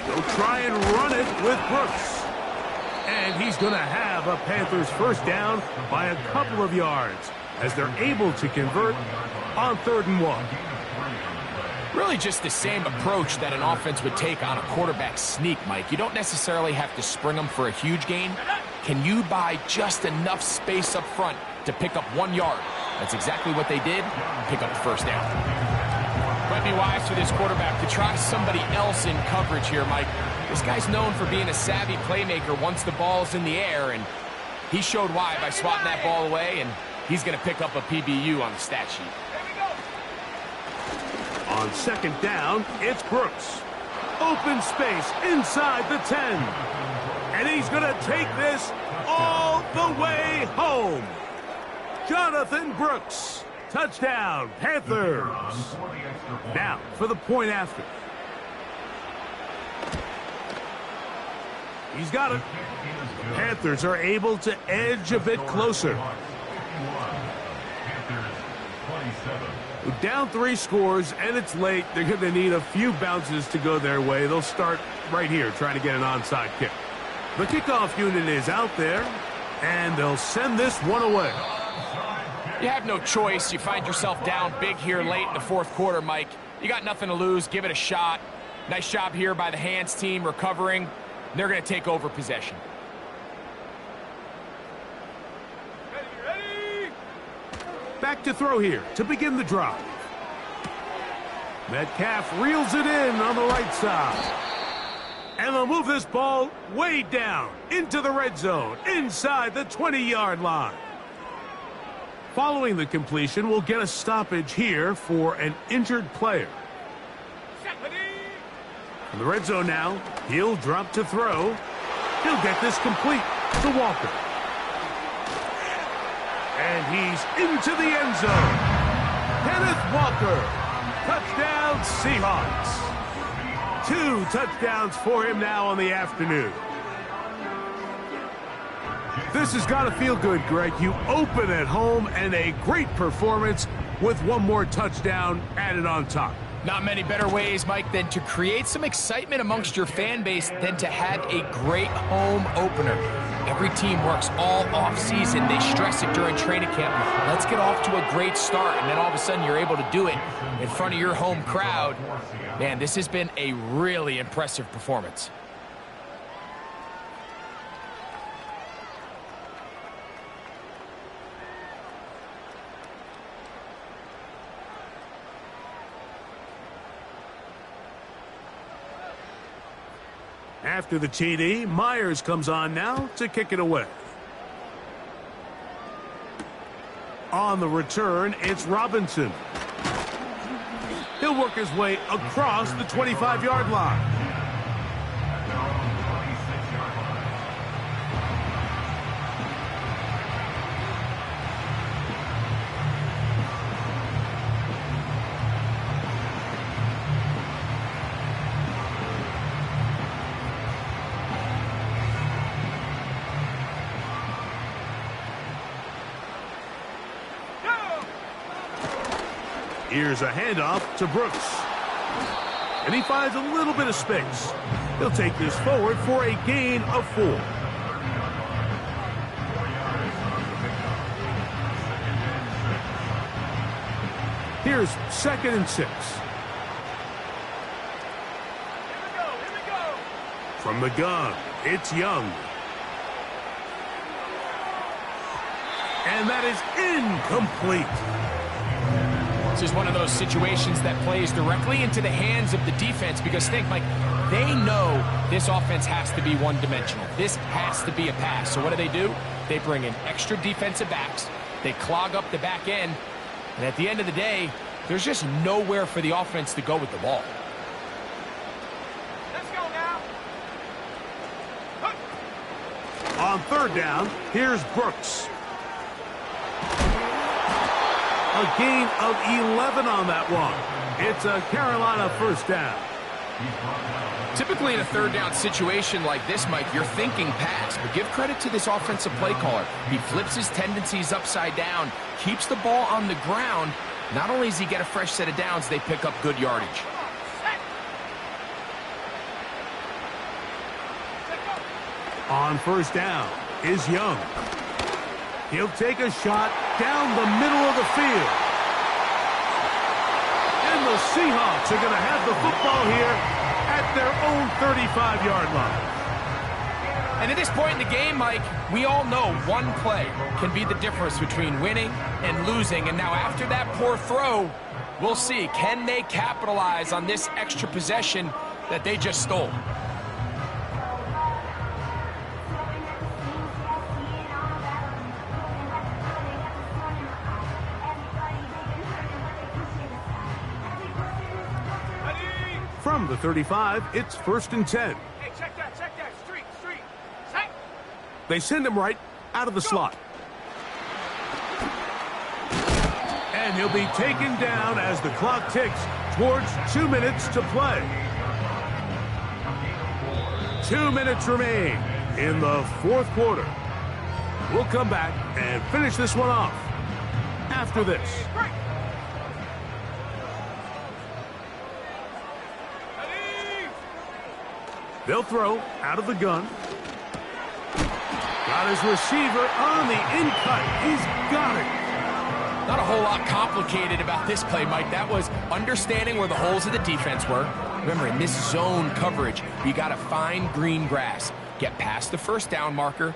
They'll try and run it with Brooks. And he's going to have a Panthers 1st down by a couple of yards as they're able to convert on 3rd and 1. Really just the same approach that an offense would take on a quarterback sneak, Mike. You don't necessarily have to spring them for a huge gain. Can you buy just enough space up front to pick up 1 yard? That's exactly what they did. Pick up the 1st down. Might be wise for this quarterback to try somebody else in coverage here, Mike. This guy's known for being a savvy playmaker once the ball's in the air, and he showed why by swatting that ball away, and he's going to pick up a PBU on the stat sheet. On 2nd down, it's Brooks. Open space inside the 10. And he's going to take this all the way home. Jonathan Brooks Touchdown, Panthers. Now for the point after. He's got it. Panthers are able to edge a bit closer. Down 3 scores, and it's late. They're going to need a few bounces to go their way. They'll start right here trying to get an onside kick. The kickoff unit is out there, and they'll send this one away. You have no choice. You find yourself down big here late in the fourth quarter, Mike. You got nothing to lose. Give it a shot. Nice job here by the hands team recovering. They're going to take over possession. Ready. Back to throw here to begin the drive. Metcalf reels it in on the right side. And they'll move this ball way down into the red zone, inside the 20-yard line. Following the completion, we'll get a stoppage here for an injured player. In the red zone now, he'll drop to throw. He'll get this complete to Walker. And he's into the end zone. Kenneth Walker. Touchdown, Seahawks. 2 touchdowns for him now on the afternoon. This has got to feel good, Greg. You open at home and a great performance with one more touchdown added on top. Not many better ways, Mike, than to create some excitement amongst your fan base than to have a great home opener. Every team works all off-season. They stress it during training camp. Let's get off to a great start, and then all of a sudden you're able to do it in front of your home crowd. Man, this has been a really impressive performance. After the TD, Myers comes on now to kick it away. On the return, it's Robinson. He'll work his way across the 25-yard line. Here's a handoff to Brooks. And he finds a little bit of space. He'll take this forward for a gain of 4. Here's 2nd and 6. Here we go. From the gun, it's Young. And that is incomplete. This is one of those situations that plays directly into the hands of the defense because think, Mike, they know this offense has to be one-dimensional. This has to be a pass. So what do? They bring in extra defensive backs. They clog up the back end. And at the end of the day, there's just nowhere for the offense to go with the ball. Let's go now. On 3rd down, here's Brooks. A gain of 11 on that one. It's a Carolina 1st down. Typically in a 3rd down situation like this, Mike, you're thinking pass, but give credit to this offensive play caller. He flips his tendencies upside down, keeps the ball on the ground. Not only does he get a fresh set of downs, they pick up good yardage. On 1st down is Young. He'll take a shot down the middle of the field. And the Seahawks are going to have the football here at their own 35-yard line. And at this point in the game, Mike, we all know one play can be the difference between winning and losing. And now after that poor throw, we'll see, can they capitalize on this extra possession that they just stole? From the 35, it's 1st and 10. Hey, check that. Street. Set. They send him right out of the slot. And he'll be taken down as the clock ticks towards 2 minutes to play. 2 minutes remain in the fourth quarter. We'll come back and finish this one off after this. They'll throw out of the gun. Got his receiver on the in-cut. He's got it. Not a whole lot complicated about this play, Mike. That was understanding where the holes of the defense were. Remember, in this zone coverage, you got to find green grass. Get past the first down marker,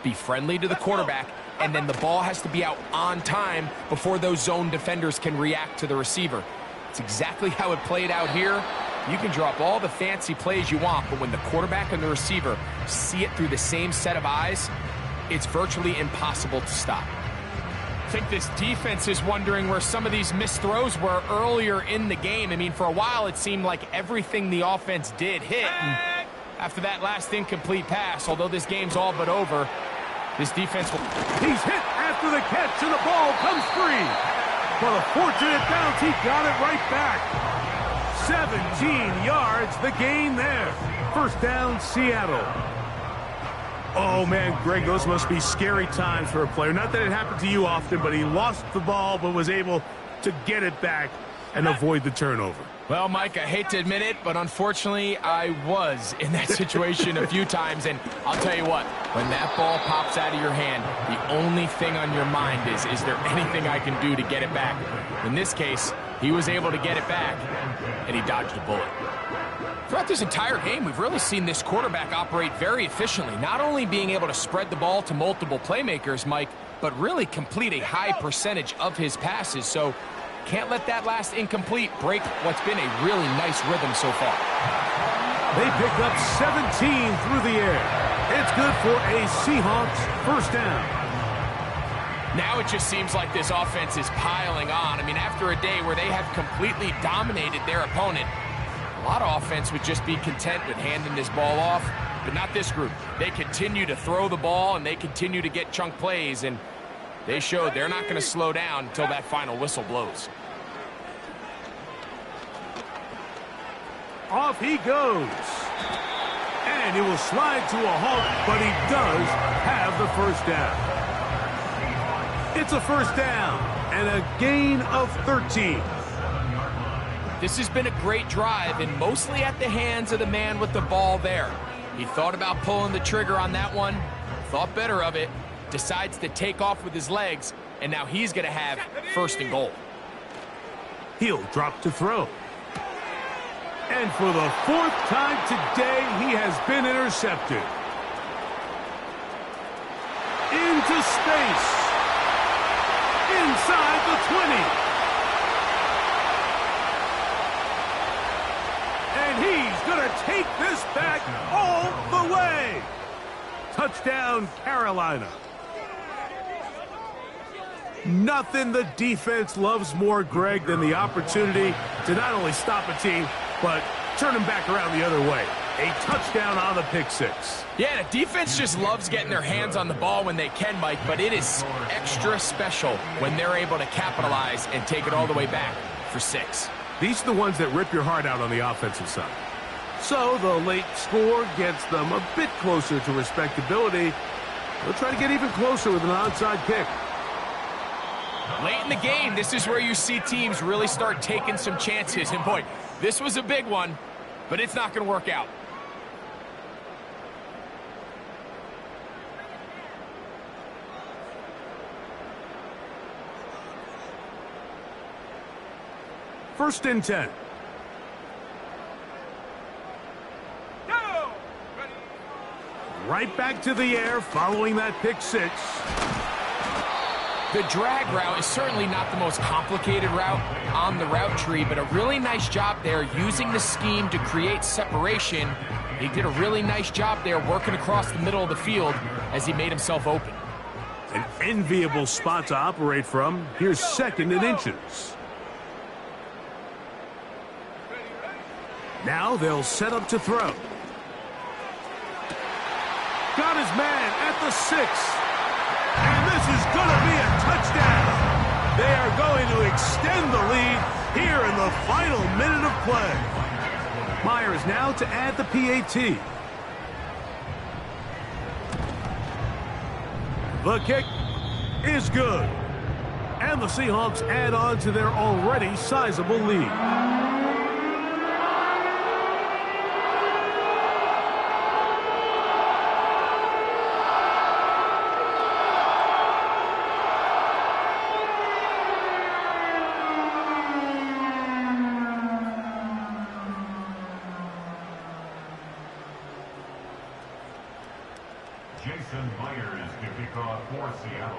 be friendly to the quarterback, and then the ball has to be out on time before those zone defenders can react to the receiver. It's exactly how it played out here. You can drop all the fancy plays you want, but when the quarterback and the receiver see it through the same set of eyes, it's virtually impossible to stop. I think this defense is wondering where some of these missed throws were earlier in the game. I mean, for a while, it seemed like everything the offense did hit. And after that last incomplete pass, although this game's all but over, this defense will... He's hit after the catch, and the ball comes free. But a fortunate bounce, he got it right back. 17 yards, the gain there. First down, Seattle. Oh, man, Greg, those must be scary times for a player. Not that it happened to you often, but he lost the ball but was able to get it back and avoid the turnover. Well, Mike, I hate to admit it, but unfortunately, I was in that situation a few times. And I'll tell you what, when that ball pops out of your hand, the only thing on your mind is there anything I can do to get it back? In this case, he was able to get it back, and he dodged a bullet. Throughout this entire game, we've really seen this quarterback operate very efficiently, not only being able to spread the ball to multiple playmakers, Mike, but really complete a high percentage of his passes. So can't let that last incomplete break what's been a really nice rhythm so far. They pick up 17 through the air. It's good for a Seahawks first down. Now it just seems like this offense is piling on. I mean, after a day where they have completely dominated their opponent, a lot of offense would just be content with handing this ball off, but not this group. They continue to throw the ball, and they continue to get chunk plays, and they showed they're not going to slow down until that final whistle blows. Off he goes. And he will slide to a halt, but he does have the first down. It's a first down and a gain of 13. This has been a great drive, and mostly at the hands of the man with the ball there. He thought about pulling the trigger on that one, thought better of it, decides to take off with his legs, and now he's going to have first and goal. He'll drop to throw. And for the fourth time today, he has been intercepted. Into space. Inside the 20. And he's going to take this back all the way. Touchdown, Carolina. Nothing the defense loves more, Greg, than the opportunity to not only stop a team, but turn them back around the other way. A touchdown on the pick six. Yeah, the defense just loves getting their hands on the ball when they can, Mike, but it is extra special when they're able to capitalize and take it all the way back for 6. These are the ones that rip your heart out on the offensive side. So the late score gets them a bit closer to respectability. They'll try to get even closer with an onside kick. Late in the game, this is where you see teams really start taking some chances. And boy, this was a big one, but it's not going to work out. First and 10. Go! Ready. Right back to the air following that pick six. The drag route is certainly not the most complicated route on the route tree, but a really nice job there using the scheme to create separation. He did a really nice job there working across the middle of the field as he made himself open. An enviable spot to operate from. Here's second and inches. Now they'll set up to throw. Got his man at the 6. And this is going to be a touchdown. They are going to here in the final minute of play. Myers now to add the PAT. The kick is good. And the Seahawks add on to their already sizable lead. Jason Myers to kick off for Seattle.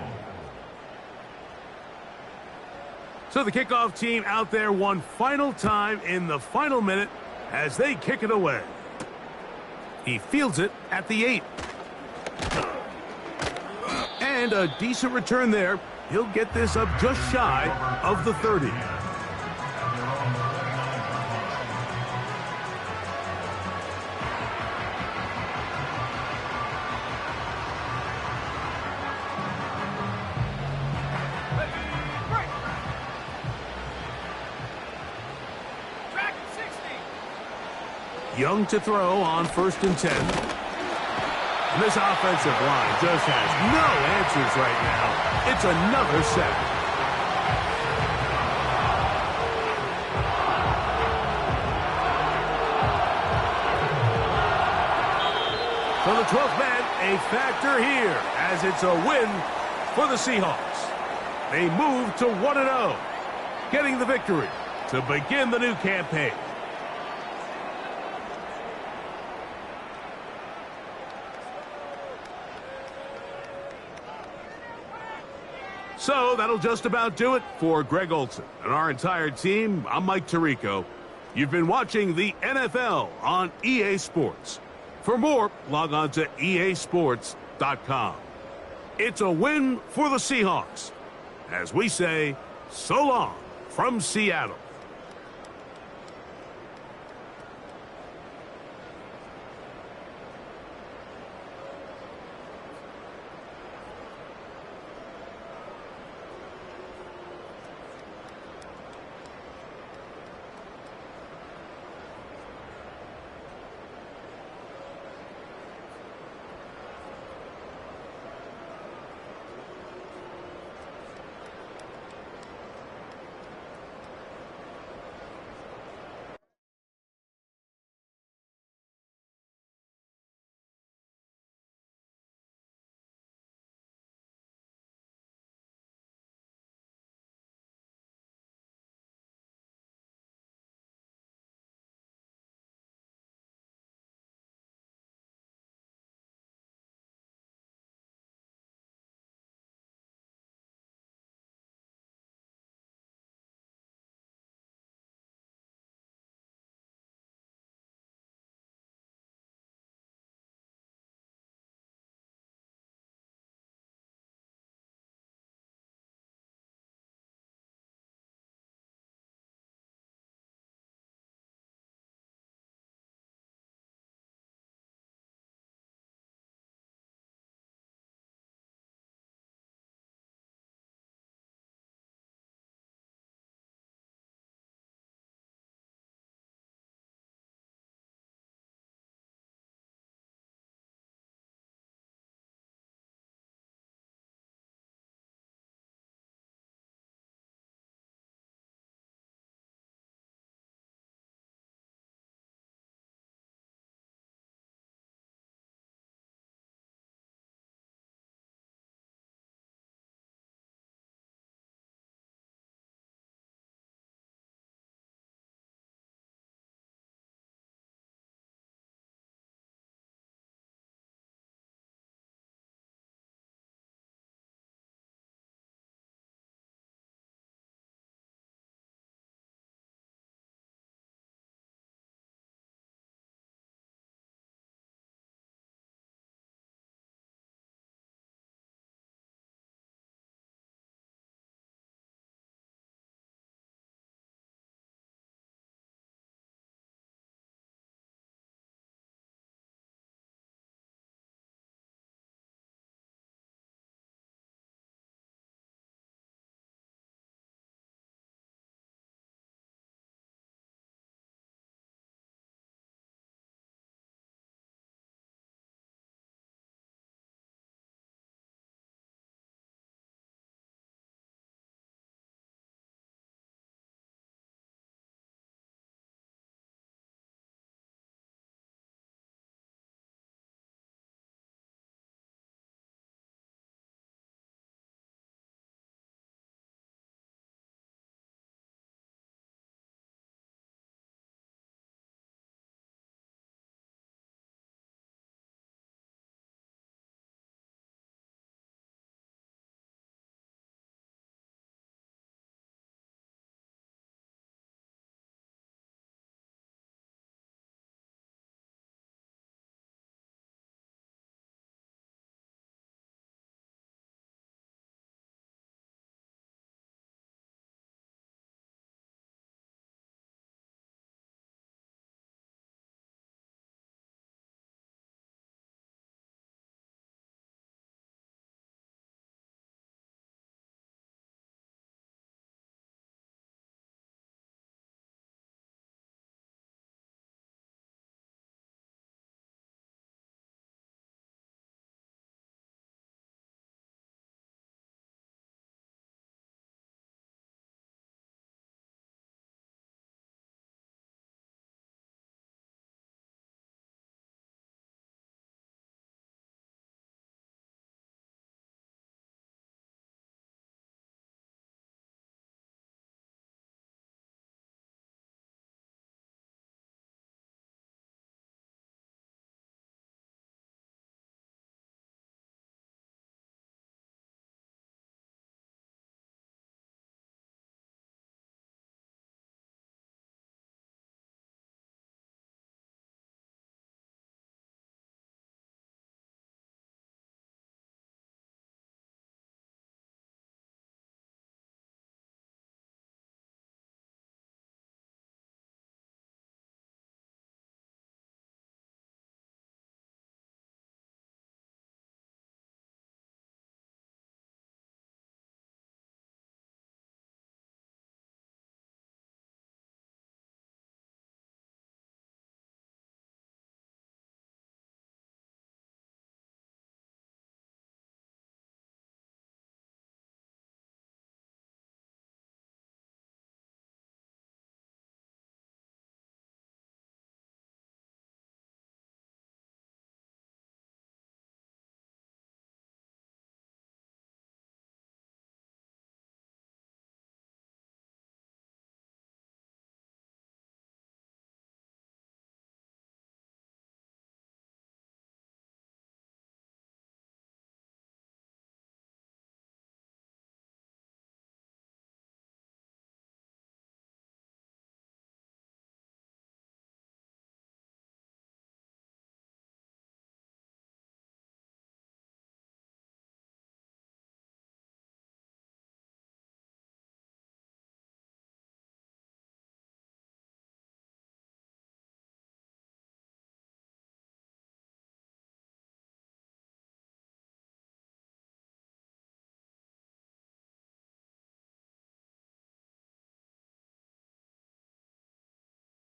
So the kickoff team out there one final time in the final minute as they kick it away. He fields it at the 8. And a decent return there. He'll get this up just shy of the 30. Young to throw on 1st and 10. And this offensive line just has no answers right now. It's another sack. So the 12th man, a factor here, as it's a win for the Seahawks. They move to 1-0, getting the victory to begin the new campaign. So that'll just about do it for Greg Olsen and our entire team. I'm Mike Tirico. You've been watching the NFL on EA Sports. For more, log on to easports.com. It's a win for the Seahawks. As we say, so long from Seattle.